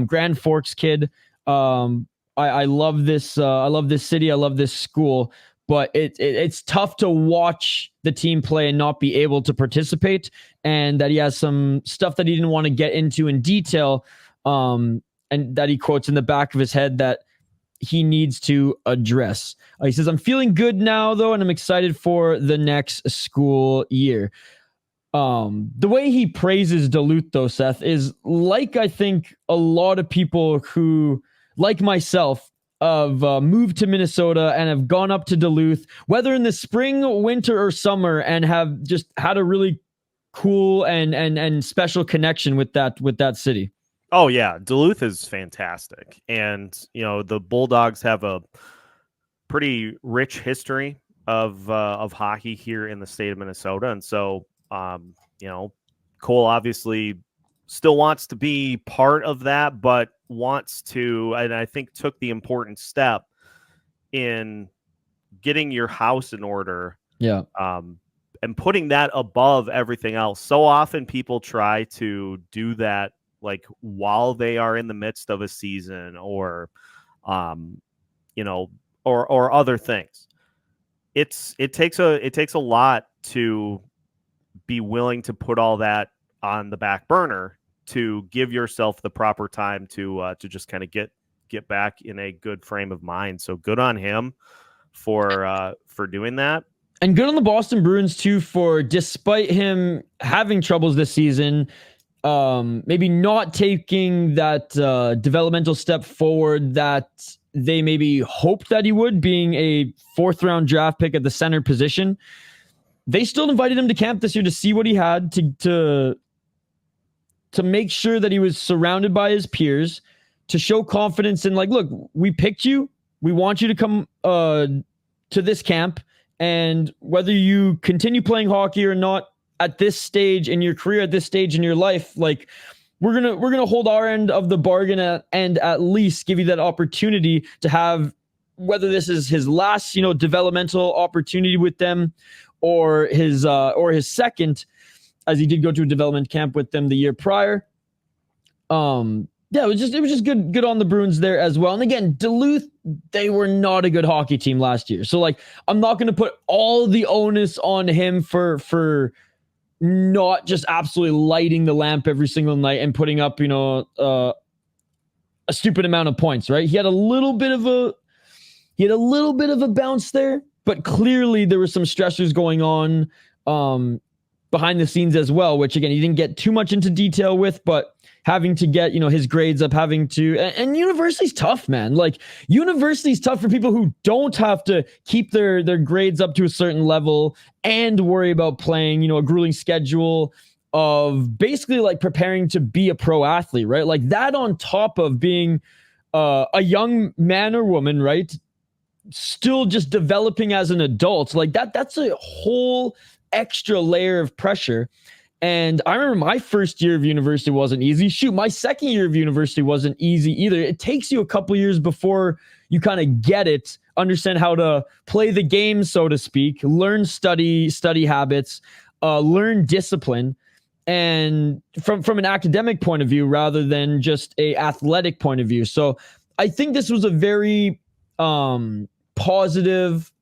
Grand Forks kid. I love this. I love this city. I love this school, but it's tough to watch the team play and not be able to participate." And that he has some stuff that he didn't want to get into in detail, and that he quotes in the back of his head that he needs to address. He says, "I'm feeling good now, though, and I'm excited for the next school year." The way he praises Duluth, though, Seth, is like I think a lot of people who, like myself, have moved to Minnesota and have gone up to Duluth, whether in the spring, winter, or summer, and have just had a really cool and special connection with that city. Oh yeah, Duluth is fantastic, and the Bulldogs have a pretty rich history of hockey here in the state of Minnesota, and so Cole obviously still wants to be part of that, but wants to, and I think took the important step in getting your house in order. Yeah. And putting that above everything else. So often people try to do that like while they are in the midst of a season or other things. It takes a lot to be willing to put all that on the back burner to give yourself the proper time to just kind of get back in a good frame of mind. So good on him for doing that. And good on the Boston Bruins, too, for, despite him having troubles this season, maybe not taking that developmental step forward that they maybe hoped that he would, being a 4th-round draft pick at the center position. They still invited him to camp this year to see what he had, to make sure that he was surrounded by his peers, to show confidence in, like, look, we picked you. We want you to come to this camp. And whether you continue playing hockey or not at this stage in your career, at this stage in your life, like we're gonna hold our end of the bargain and at least give you that opportunity to have, whether this is his last developmental opportunity with them or his second, as he did go to a development camp with them the year prior. Yeah, it was just good on the Bruins there as well. And again, Duluth, they were not a good hockey team last year. So like, I'm not going to put all the onus on him for not just absolutely lighting the lamp every single night and putting up, a stupid amount of points, right? He had a little bit of a bounce there, but clearly there were some stressors going on behind the scenes as well, which again, he didn't get too much into detail with, but having to get, his grades up, and university's tough, man. Like, university's tough for people who don't have to keep their grades up to a certain level and worry about playing, a grueling schedule of basically like preparing to be a pro athlete, right? Like that on top of being a young man or woman, right? Still just developing as an adult. Like that's a whole extra layer of pressure. And I remember my first year of university wasn't easy. Shoot, my second year of university wasn't easy either. It takes you a couple years before you kind of get it, understand how to play the game, so to speak, learn study habits, learn discipline, and from an academic point of view rather than just a athletic point of view. So I think this was a very positive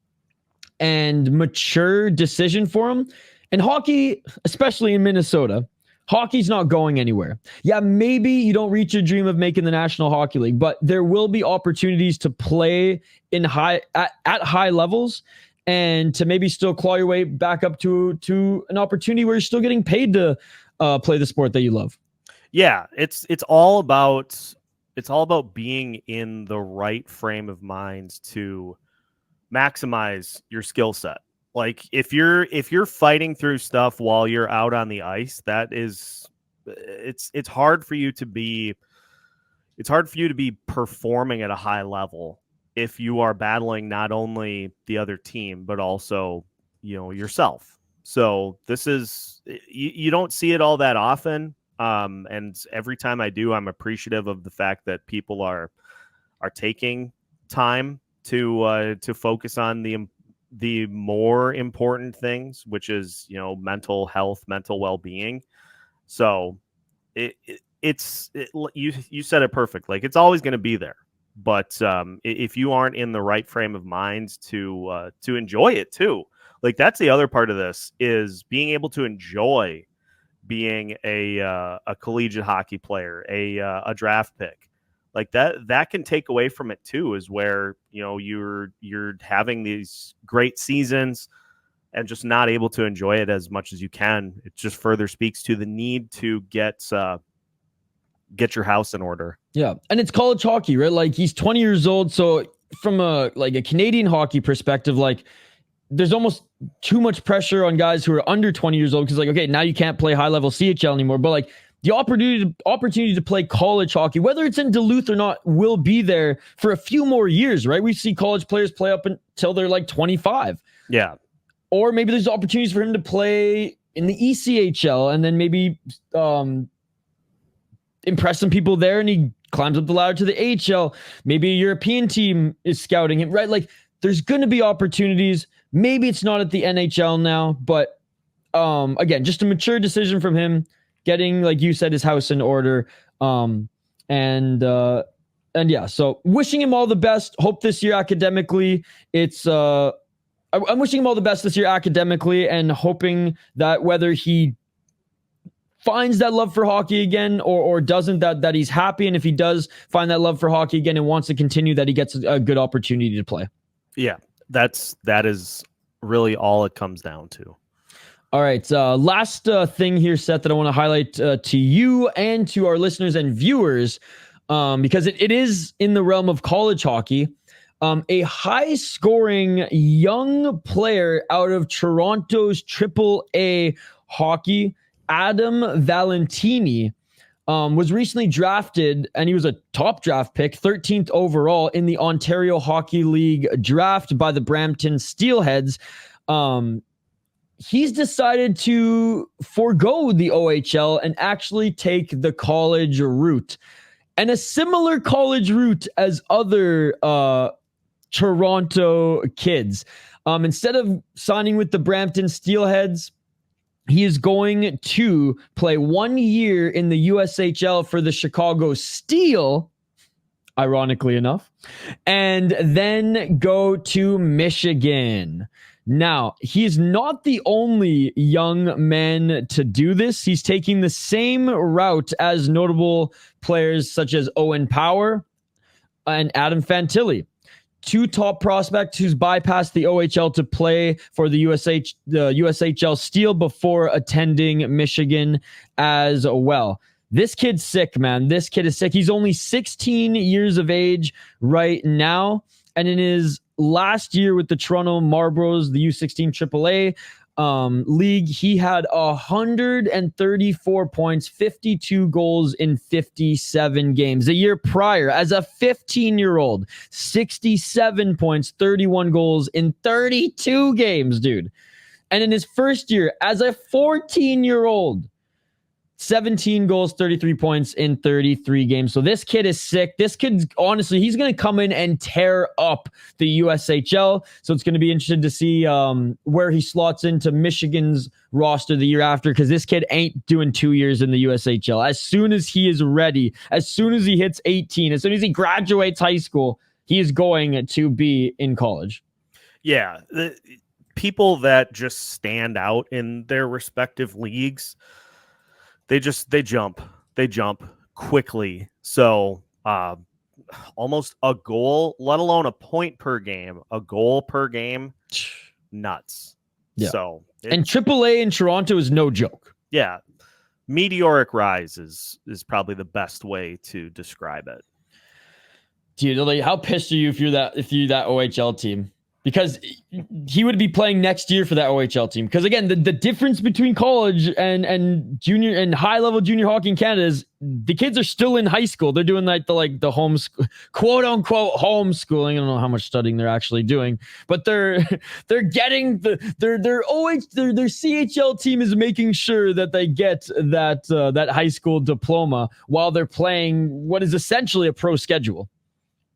and mature decision for him. And hockey, especially in Minnesota, hockey's not going anywhere. Yeah, maybe you don't reach your dream of making the National Hockey League, but there will be opportunities to play at high levels and to maybe still claw your way back up to an opportunity where you're still getting paid to play the sport that you love. Yeah, it's all about being in the right frame of mind to maximize your skill set. Like if you're fighting through stuff while you're out on the ice, it's hard for you to be performing at a high level if you are battling not only the other team but also yourself. So this is you don't see it all that often, and every time I do, I'm appreciative of the fact that people are taking time to focus on the more important things, which is mental health, mental well-being. So you said it perfect. Like it's always going to be there, but if you aren't in the right frame of mind to enjoy it too, like that's the other part of this is being able to enjoy being a collegiate hockey player, a draft pick. Like that can take away from it too, is where you're having these great seasons and just not able to enjoy it as much as you can. It just further speaks to the need to get your house in order. Yeah, and it's college hockey, right? Like he's 20 years old, so from a Canadian hockey perspective, like there's almost too much pressure on guys who are under 20 years old because okay, now you can't play high level CHL anymore, but like the opportunity to play college hockey, whether it's in Duluth or not, will be there for a few more years, right? We see college players play up until they're like 25. Yeah. Or maybe there's opportunities for him to play in the ECHL and then maybe impress some people there and he climbs up the ladder to the AHL. Maybe a European team is scouting him, right? Like there's going to be opportunities. Maybe it's not at the NHL now, but again, just a mature decision from him. Getting, like you said, his house in order. And yeah, so wishing him all the best. Hope this year academically, I'm wishing him all the best this year academically and hoping that whether he finds that love for hockey again or doesn't, that he's happy. And if he does find that love for hockey again and wants to continue, that he gets a good opportunity to play. Yeah, that is really all it comes down to. All right. Last thing here, Seth, that I want to highlight to you and to our listeners and viewers, because it is in the realm of college hockey. A high-scoring young player out of Toronto's AAA hockey, Adam Valentini, was recently drafted, and he was a top draft pick, 13th overall in the Ontario Hockey League draft by the Brampton Steelheads. He's decided to forego the OHL and actually take the college route. And a similar college route as other Toronto kids. Instead of signing with the Brampton Steelheads, he is going to play 1 year in the USHL for the Chicago Steel, ironically enough, and then go to Michigan. Now, he's not the only young man to do this. He's taking the same route as notable players such as Owen Power and Adam Fantilli, two top prospects who's bypassed the OHL to play for the USHL Steel before attending Michigan as well. This kid's sick, man. This kid is sick. He's only 16 years of age right now. And in his last year with the Toronto Marlboros, the U16 AAA league, he had 134 points, 52 goals in 57 games. A year prior, as a 15-year-old, 67 points, 31 goals in 32 games, dude. And in his first year, as a 14-year-old, 17 goals, 33 points in 33 games. So this kid is sick. This kid's, honestly, he's going to come in and tear up the USHL. So it's going to be interesting to see where he slots into Michigan's roster the year after, because this kid ain't doing 2 years in the USHL. As soon as he is ready, as soon as he hits 18, as soon as he graduates high school, he is going to be in college. Yeah. The people that just stand out in their respective leagues, they jump quickly. So almost a goal, let alone a point per game, a goal per game, nuts. Yeah. So and AAA in Toronto is no joke. Yeah, meteoric rise is probably the best way to describe it. Dude, like, how pissed are you if you're that OHL team? Because he would be playing next year for that OHL team. Because again, the difference between college and junior and high level junior hockey in Canada is the kids are still in high school. They're doing the home quote unquote homeschooling. I don't know how much studying they're actually doing, but they're getting their CHL team is making sure that they get that high school diploma while they're playing what is essentially a pro schedule.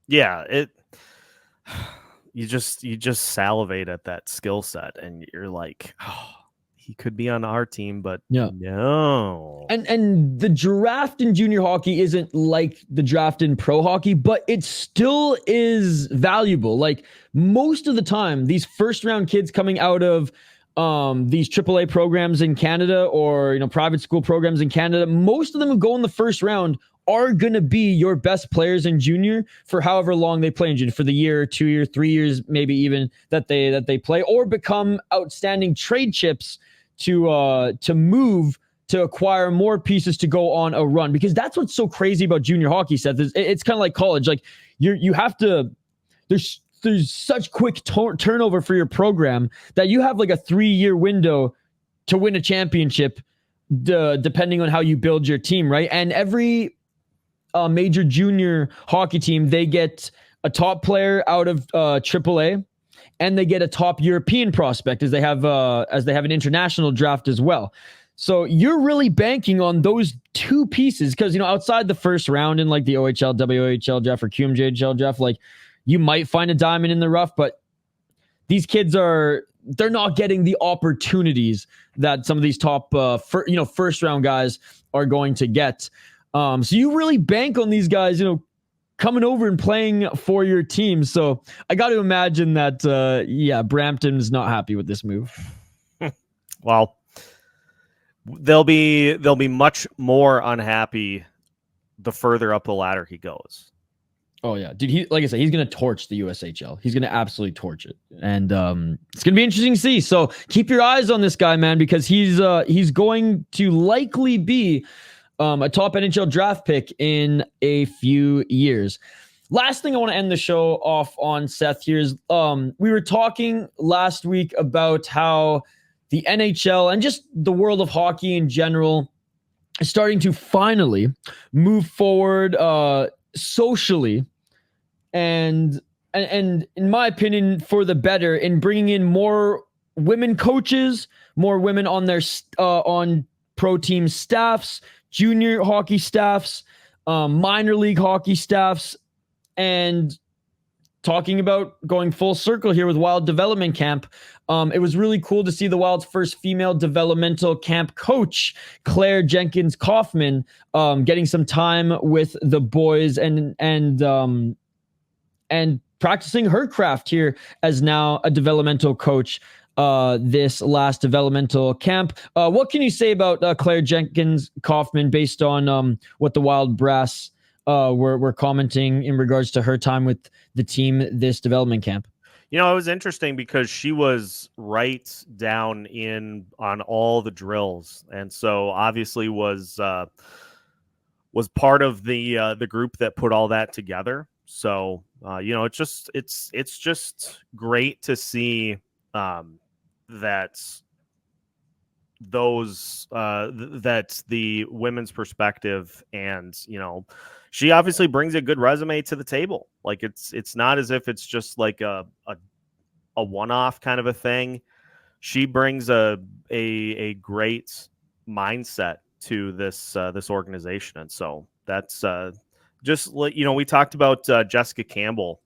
Yeah, you just salivate at that skill set, and you're like, oh, he could be on our team, but no. And the draft in junior hockey isn't like the draft in pro hockey, but it still is valuable. Like, most of the time, these first round kids coming out of these AAA programs in Canada, or private school programs in Canada, most of them who go in the first round are going to be your best players in junior for however long they play in junior, for the year, 2 years, 3 years, maybe even that they play, or become outstanding trade chips to move to acquire more pieces to go on a run. Because that's what's so crazy about junior hockey, Seth. It's kind of like college. Like, you have to, there's such quick turnover for your program that you have like a 3-year window to win a championship, depending on how you build your team, right? And every major junior hockey team, they get a top player out of AAA, and they get a top European prospect as they have an international draft as well. So you're really banking on those two pieces, because outside the first round in like the OHL, WHL draft, or QMJHL draft, like, you might find a diamond in the rough, but these kids they're not getting the opportunities that some of these top first round guys are going to get. So you really bank on these guys, coming over and playing for your team. So I got to imagine that, Brampton's not happy with this move. Well, they'll be much more unhappy the further up the ladder he goes. Oh yeah, dude. Like I said, he's gonna torch the USHL. He's gonna absolutely torch it, and it's gonna be interesting to see. So keep your eyes on this guy, man, because he's going to likely be a top NHL draft pick in a few years. Last thing I want to end the show off on, Seth, here is we were talking last week about how the NHL and just the world of hockey in general is starting to finally move forward socially and in my opinion for the better, in bringing in more women coaches, more women on their on pro team staffs, junior hockey staffs, minor league hockey staffs, and talking about going full circle here with Wild Development Camp. It was really cool to see the Wild's first female developmental camp coach, Claire Jenkins Kaufman, getting some time with the boys and practicing her craft here as now a developmental coach this last developmental camp. What can you say about Claire Jenkins Kaufman based on what the Wild brass were commenting in regards to her time with the team this development camp? It was interesting because she was right down in on all the drills, and so obviously was was part of the group that put all that together. So it's just great to see that that's the women's perspective, and she obviously brings a good resume to the table. Like it's not as if it's just like a one-off kind of a thing. She brings a great mindset to this organization, and so that's just like we talked about Jessica Campbell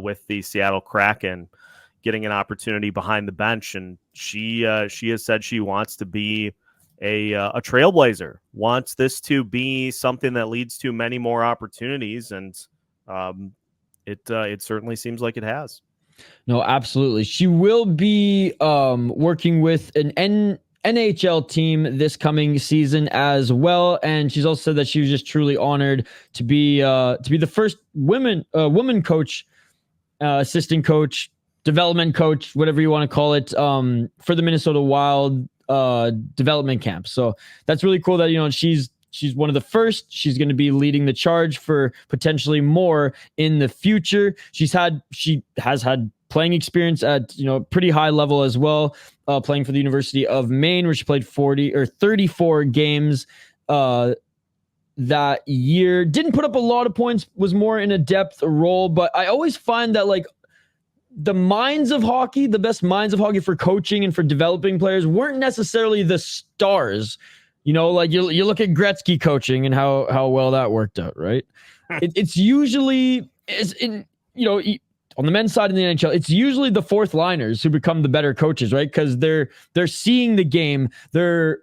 with the Seattle Kraken getting an opportunity behind the bench, and she has said she wants to be a trailblazer, wants this to be something that leads to many more opportunities, and it certainly seems like it has. No, absolutely. She will be working with an NHL team this coming season as well, and she's also said that she was just truly honored to be the first woman coach, assistant coach, development coach, whatever you want to call it, for the Minnesota Wild Development Camp. So that's really cool that she's one of the first. She's going to be leading the charge for potentially more in the future. She has had playing experience at pretty high level as well, playing for the University of Maine, where she played 34 games that year. Didn't put up a lot of points, was more in a depth role, but I always find that like the minds of hockey, the best minds of hockey for coaching and for developing players weren't necessarily the stars. Like you look at Gretzky coaching and how well that worked out, right? It's usually on the men's side in the NHL, it's usually the fourth liners who become the better coaches, right? Because they're seeing the game, they're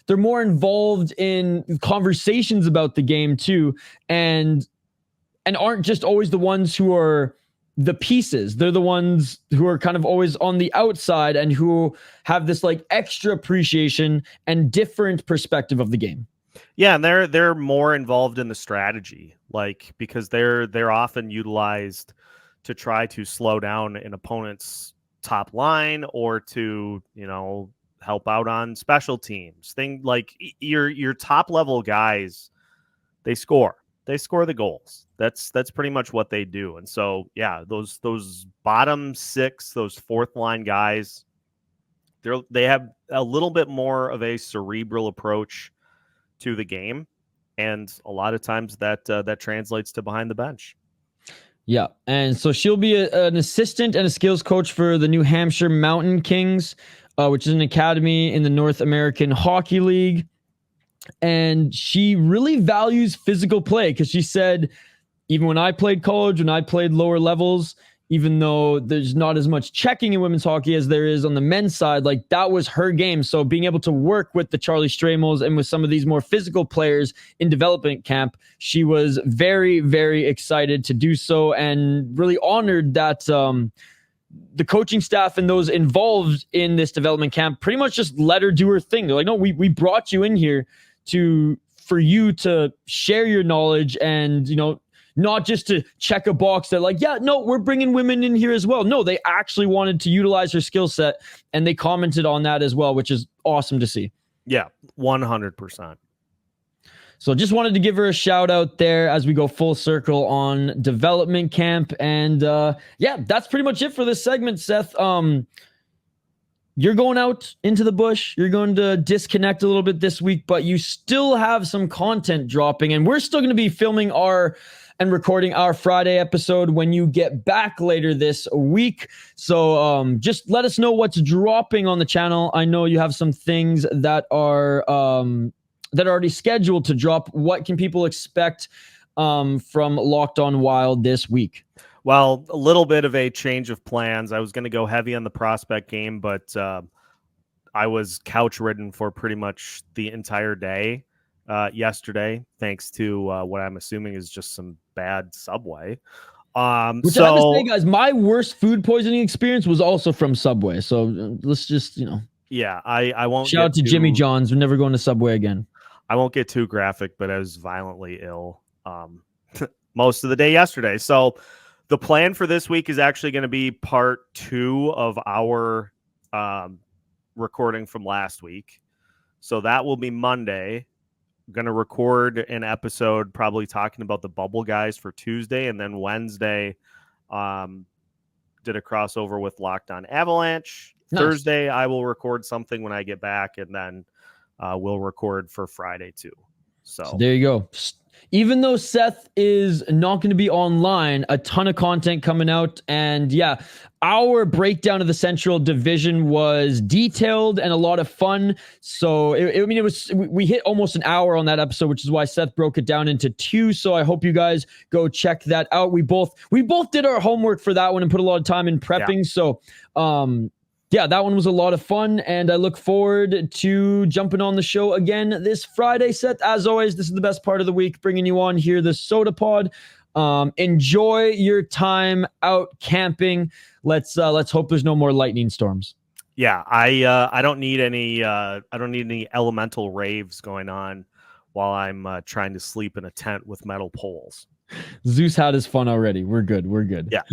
more involved in conversations about the game too, and aren't just always the ones who are the pieces. They're the ones who are kind of always on the outside and who have this like extra appreciation and different perspective of the game. Yeah, and they're more involved in the strategy, like because they're often utilized to try to slow down an opponent's top line or to help out on special teams. Thing like your top level guys, they score the goals. That's pretty much what they do. And so, yeah, those bottom six, those fourth line guys, they have a little bit more of a cerebral approach to the game, and a lot of times that translates to behind the bench. Yeah, and so she'll be an assistant and a skills coach for the New Hampshire Mountain Kings, which is an academy in the North American Hockey League. And she really values physical play, because she said, even when I played college, when I played lower levels, even though there's not as much checking in women's hockey as there is on the men's side, like that was her game. So being able to work with the Charlie Stramels and with some of these more physical players in development camp, she was very, very excited to do so, and really honored that the coaching staff and those involved in this development camp pretty much just let her do her thing. They're like, no, we brought you in here for you to share your knowledge and, not just to check a box that like, yeah, no, we're bringing women in here as well. No, they actually wanted to utilize her skill set, and they commented on that as well, which is awesome to see. Yeah, 100%. So just wanted to give her a shout out there as we go full circle on development camp. And yeah, that's pretty much it for this segment, Seth. You're going out into the bush. You're going to disconnect a little bit this week, but you still have some content dropping, and we're still going to be filming and recording our Friday episode when you get back later this week. So just let us know what's dropping on the channel. I know you have some things that are already scheduled to drop. What can people expect from Locked On Wild this week? Well, a little bit of a change of plans. I was going to go heavy on the prospect game, but I was couch ridden for pretty much the entire day yesterday, thanks to what I'm assuming is just some bad Subway. Which I have to say, guys, my worst food poisoning experience was also from Subway. So let's just, yeah, I won't. Shout out to Jimmy John's. We're never going to Subway again. I won't get too graphic, but I was violently ill most of the day yesterday. So the plan for this week is actually going to be part 2 of our recording from last week. So that will be Monday. gonna record an episode probably talking about the bubble guys for Tuesday, and then Wednesday did a crossover with Locked On Avalanche. Nice. Thursday I will record something when I get back, and then we'll record for Friday too. So there you go. Even though Seth is not going to be online, a ton of content coming out. And yeah, our breakdown of the Central Division was detailed and a lot of fun. So, we hit almost an hour on that episode, which is why Seth broke it down into 2. So I hope you guys go check that out. We both did our homework for that one and put a lot of time in prepping. Yeah. So, yeah, that one was a lot of fun, and I look forward to jumping on the show again this Friday. Seth, as always, this is the best part of the week, bringing you on here, the Sota Pod. Enjoy your time out camping. Let's hope there's no more lightning storms. Yeah, I don't need any elemental raves going on while I'm trying to sleep in a tent with metal poles. Zeus had his fun already. We're good. Yeah,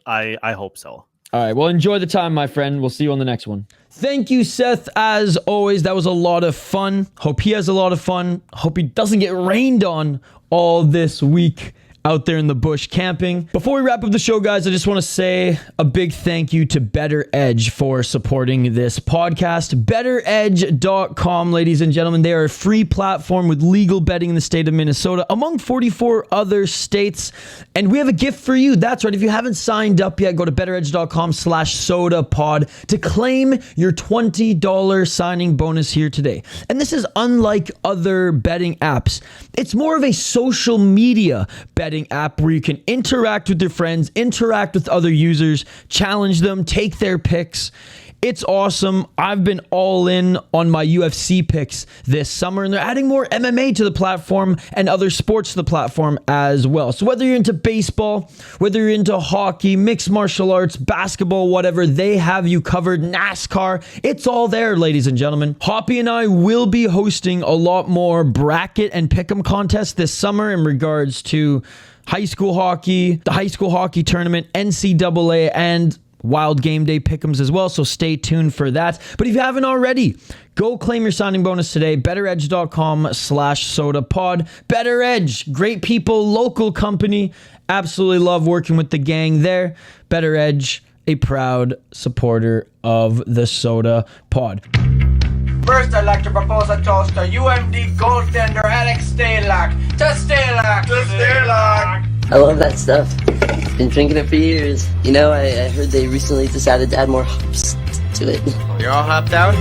I hope so. All right. Well, enjoy the time, my friend. We'll see you on the next one. Thank you, Seth. As always, that was a lot of fun. Hope he has a lot of fun. Hope he doesn't get rained on all this week out there in the bush camping. Before we wrap up the show, guys, I just want to say a big thank you to Better Edge for supporting this podcast. BetterEdge.com, ladies and gentlemen. They are a free platform with legal betting in the state of Minnesota, among 44 other states. And we have a gift for you. That's right. If you haven't signed up yet, go to betteredge.com/SotaPod to claim your $20 signing bonus here today. And this is unlike other betting apps. It's more of a social media betting app where you can interact with your friends, interact with other users, challenge them, take their picks. It's awesome. I've been all in on my UFC picks this summer, and they're adding more MMA to the platform and other sports to the platform as well. So whether you're into baseball, whether you're into hockey, mixed martial arts, basketball, whatever, they have you covered. NASCAR, it's all there, ladies and gentlemen. Hoppy and I will be hosting a lot more bracket and pick'em contests this summer in regards to high school hockey, the high school hockey tournament, NCAA, and Wild Game Day pick'ems as well, so stay tuned for that. But if you haven't already, go claim your signing bonus today. BetterEdge.com/SotaPod. Better Edge, great people, local company. Absolutely love working with the gang there. Better Edge, a proud supporter of the Sota Pod. First, I'd like to propose a toast to UMD goaltender Alex Stalock. To Stalock! To Stalock! I love that stuff. Been drinking it for years. You know, I heard they recently decided to add more hops to it. You're all hopped out?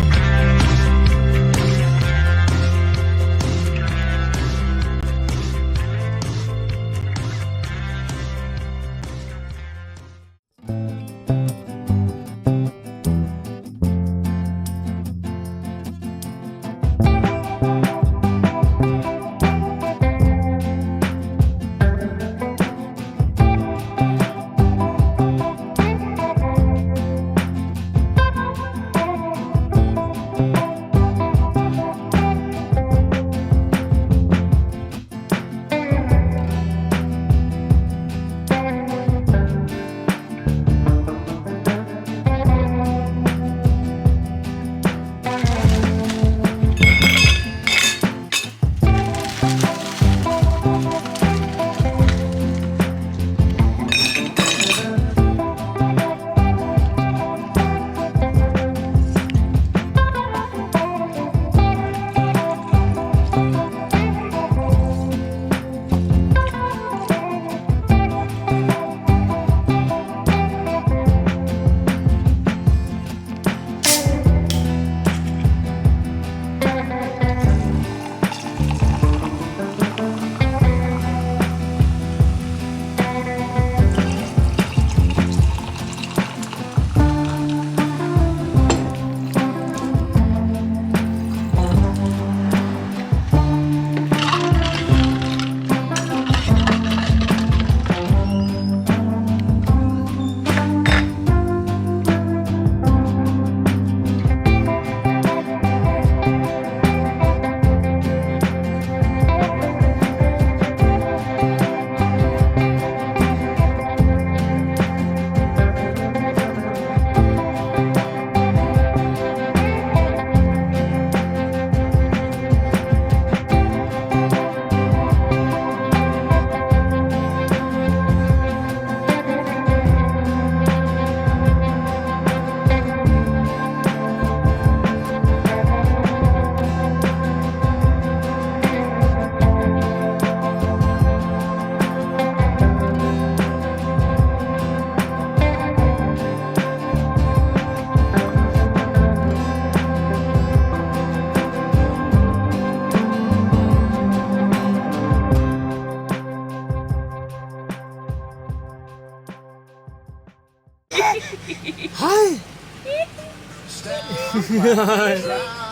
Hi.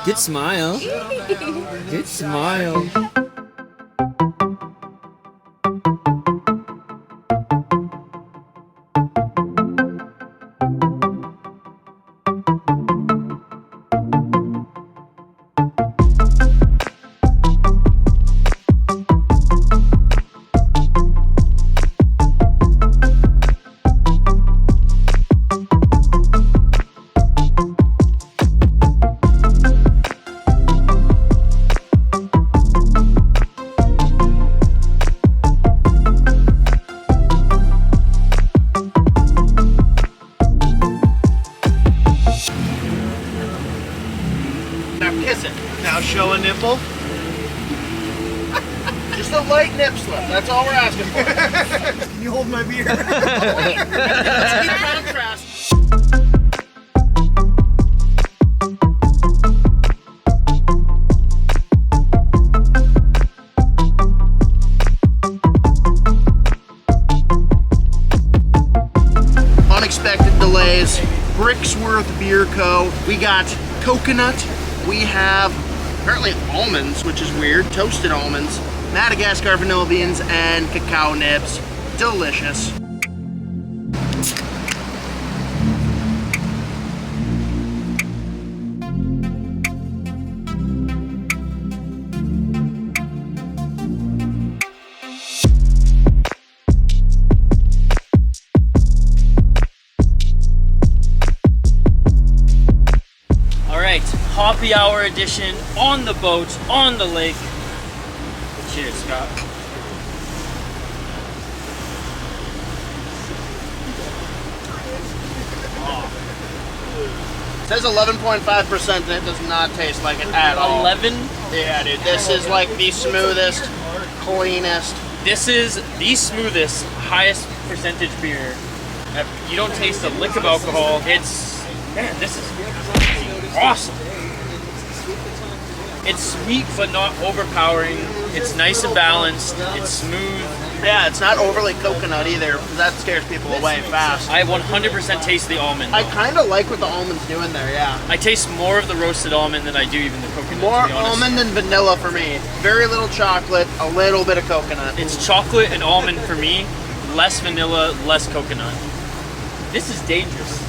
Good smile. Good smile. Just a light nip slip. That's all we're asking for. Can you hold my beer? Let's keep contrast. Unexpected delays. Bricksworth Beer Co. We got coconut. We have apparently almonds, which is weird. Toasted almonds. Madagascar vanilla beans and cacao nibs. Delicious. All right, Hoppy Hour edition on the boat, on the lake. Cheers, Scott. It says 11.5% and it does not taste like it at all. 11? Yeah, dude. This is like the smoothest, cleanest. This is the smoothest, highest percentage beer. You don't taste a lick of alcohol. It's, man, this is awesome. It's sweet but not overpowering. It's nice and balanced. It's smooth. Yeah, it's not overly coconut either, because that scares people away fast. I 100% taste the almond. I kind of like what the almonds do in there, yeah. I taste more of the roasted almond than I do even the coconut. More to be honest. almond than vanilla for me. Very little chocolate, a little bit of coconut. It's chocolate and almond for me. Less vanilla, less coconut. This is dangerous.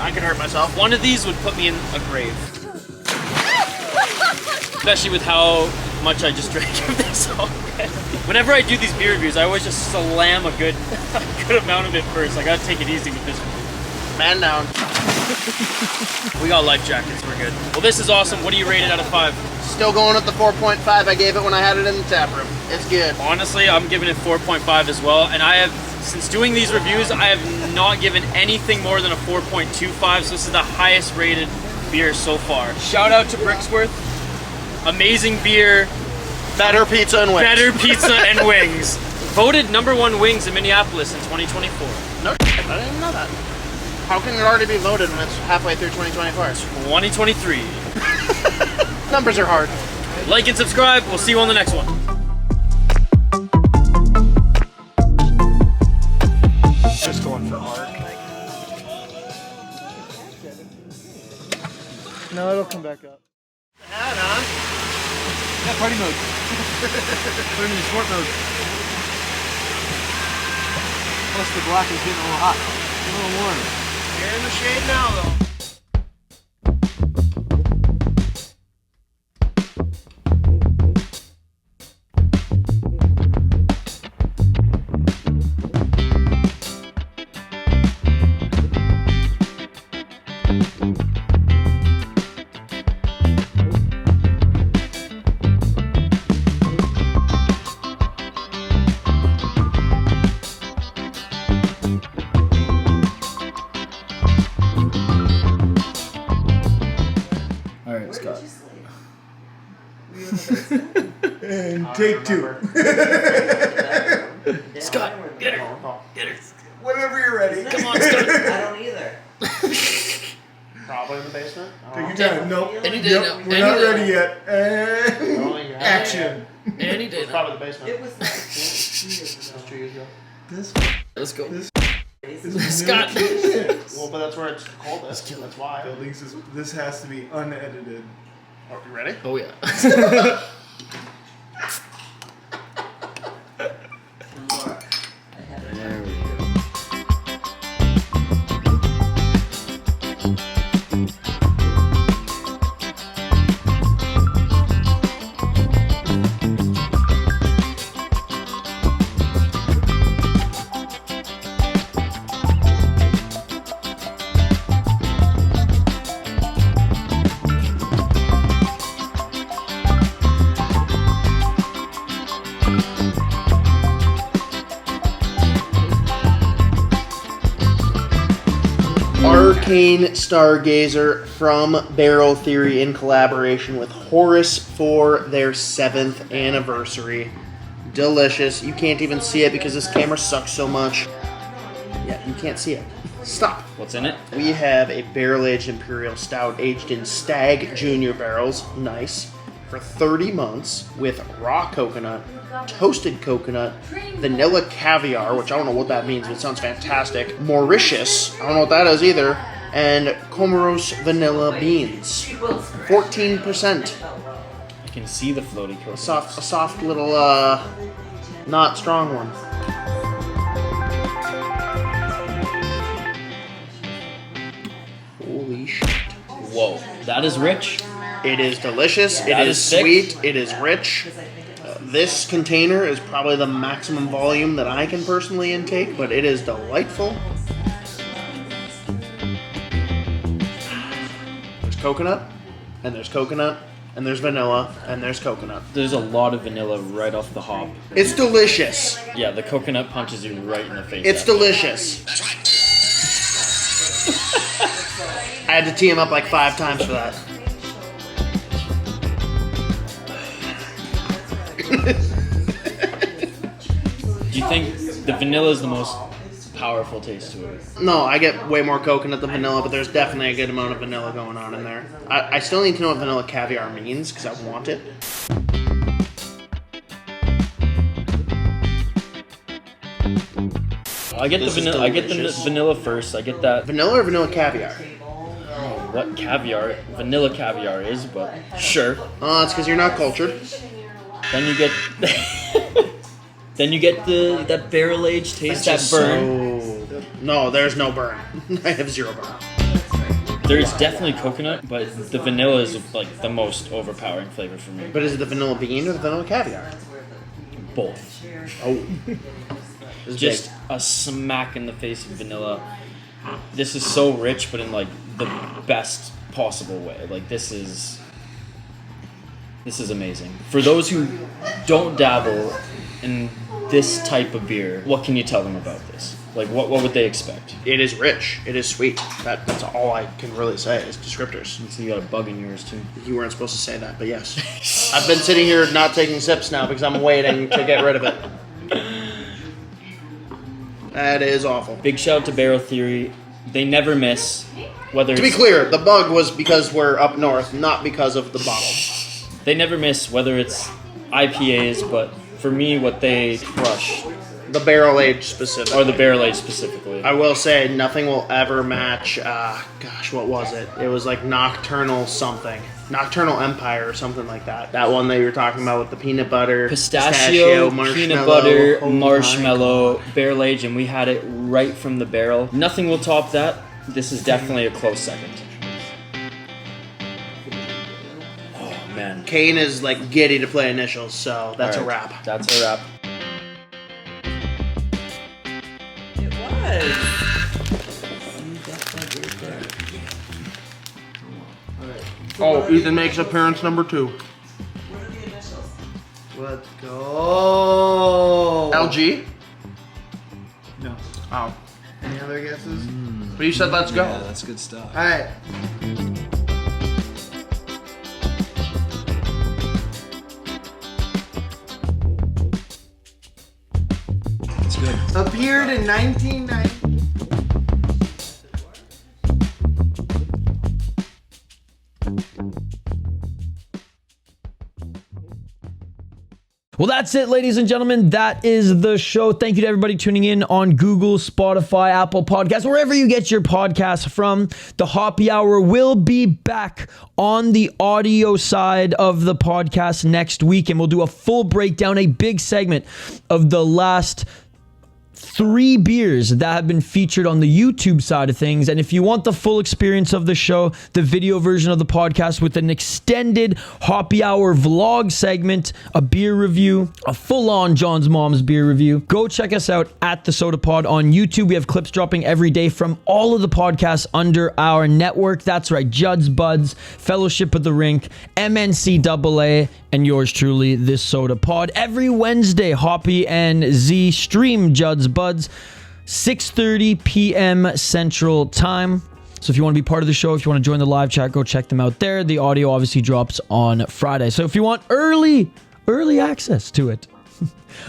I could hurt myself. One of these would put me in a grave. Especially with how much I just drank of this already. Whenever I do these beer reviews, I always just slam a good amount of it first. I gotta take it easy with this one. Man down. We got life jackets, we're good. Well, this is awesome. What do you rate it out of 5? Still going with the 4.5 I gave it when I had it in the tap room. It's good. Honestly, I'm giving it 4.5 as well. And I have, since doing these reviews, I have not given anything more than a 4.25. So this is the highest rated beer so far. Shout out to Bricksworth. Amazing beer. Better pizza and wings. Better pizza and wings. Voted #1 wings in Minneapolis in 2024. No, I didn't even know that. How can it already be voted when it's halfway through 2024? 2023. Numbers are hard. Like and subscribe. We'll see you on the next one. Just going for Arc. No, it'll come back up. Hat on. Yeah, party mode. Put him in sport mode. Plus the black is getting a little hot. A little warm. You're in the shade now, though. And take 2. Scott, get her. Get her. Whenever you're ready. Come on, Scott. I don't either. Probably in the basement. Take your time. Nope. Any day Yep, now. we're Any not day ready now. yet. And action. Any day now. Probably the basement. It was like 2 years ago. That's 2 years ago. This Let's go. is Scott. Well, but that's where it's coldest. That's why. This has to be unedited. Are you ready? Oh yeah. There we go. Arcane Stargazer from Barrel Theory in collaboration with Horus for their 7th anniversary. Delicious. You can't even see it because this camera sucks so much. Yeah, you can't see it. Stop. What's in it? We have a barrel-aged Imperial Stout aged in Stag Junior barrels. Nice. For 30 months with raw coconut, toasted coconut, vanilla caviar, which I don't know what that means, but it sounds fantastic. Mauritius, I don't know what that is either. And Comoros vanilla beans. 14%. I can see the floaty A coconuts. soft little, not strong one. Holy shit. Whoa, that is rich. It is delicious. It That is is thick. sweet. It is rich. This container is probably the maximum volume that I can personally intake, but it is delightful. There's coconut, and there's coconut, and there's vanilla, and there's coconut. There's a lot of vanilla right off the hop. It's delicious. Yeah, the coconut punches you right in the face. It's after. delicious. I had to tee him up like 5 times for that. Do you think the vanilla is the most powerful taste to it? No, I get way more coconut than vanilla, but there's definitely a good amount of vanilla going on in there. I still need to know what vanilla caviar means, because I want it. I get This the is vanilla. I get the delicious. vanilla first. I get that. Vanilla or vanilla caviar? What caviar? Vanilla caviar is, but sure. Oh, it's because you're not cultured. Then you get. Then you get that barrel aged taste, that burn. So... No, there's no burn. I have 0 burn. There's definitely coconut, but the vanilla is like the most overpowering flavor for me. But is it the vanilla bean or the vanilla caviar? Both. Oh. Just a smack in the face of vanilla. This is so rich, but in like the best possible way. Like this is amazing. For those who don't dabble in this type of beer, what can you tell them about this? Like what would they expect? It is rich. It is sweet. That's all I can really say is descriptors. So you got a bug in yours too. You weren't supposed to say that, but yes. I've been sitting here not taking sips now because I'm waiting to get rid of it. That is awful. Big shout out to Barrel Theory. They never miss. Whether To be clear, the bug was because we're up north, not because of the bottle. They never miss whether it's IPAs, but for me, what they crush The barrel aged specific. or the barrel aged specifically. I will say nothing will ever match. What was it? It was like Nocturnal something, Nocturnal Empire or something like that. That one that you were talking about with the peanut butter, Pistachio, peanut butter, Oh my marshmallow, barrel aged, and we had it right from the barrel. Nothing will top that. This is definitely a close second. Oh man, Kane is like giddy to play initials, so that's All a right. wrap. That's a wrap. It was. Oh, Ethan makes appearance number 2. Let's go. LG? No. Oh. Any other guesses? But you said let's go. Yeah, that's good stuff. All right. That's good. Appeared in 1990. Well, that's it, ladies and gentlemen. That is the show. Thank you to everybody tuning in on Google, Spotify, Apple Podcasts, wherever you get your podcasts from. The Hoppy Hour will be back on the audio side of the podcast next week, and we'll do a full breakdown, a big segment of the last 3 beers that have been featured on the YouTube side of things. And if you want the full experience of the show, the video version of the podcast with an extended Hoppy Hour vlog segment, a beer review, a full-on John's Mom's beer review, go check us out at the Sota Pod on YouTube. We have clips dropping every day from all of the podcasts under our network. That's right, Judd's Buds, Fellowship of the Rink, MNCAA, and yours truly, this Sota Pod. Every Wednesday, Hoppy and Z stream Judd's Buds, 6:30 p.m. Central Time. So if you want to be part of the show, if you want to join the live chat, go check them out there. The audio obviously drops on Friday. So if you want early access to it,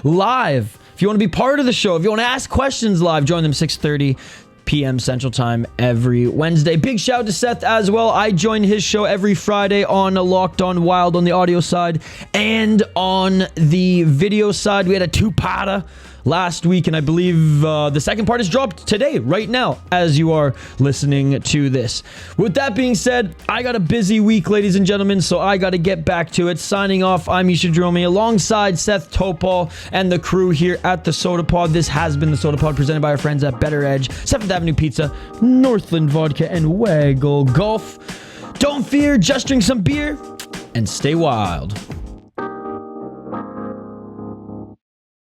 live, if you want to be part of the show, if you want to ask questions live, join them 6:30 p.m. Central Time every Wednesday. Big shout out to Seth as well. I join his show every Friday on Locked On Wild on the audio side, and on the video side, we had a 2-parter last week, and I believe the second part is dropped today, right now, as you are listening to this. With that being said, I got a busy week, ladies and gentlemen, so I got to get back to it. Signing off, I'm Misha Dromi, alongside Seth Toupal and the crew here at the Sota Pod. This has been the Sota Pod, presented by our friends at Better Edge, 7th Avenue Pizza, Northland Vodka, and Waggle Golf. Don't fear, just drink some beer, and stay wild.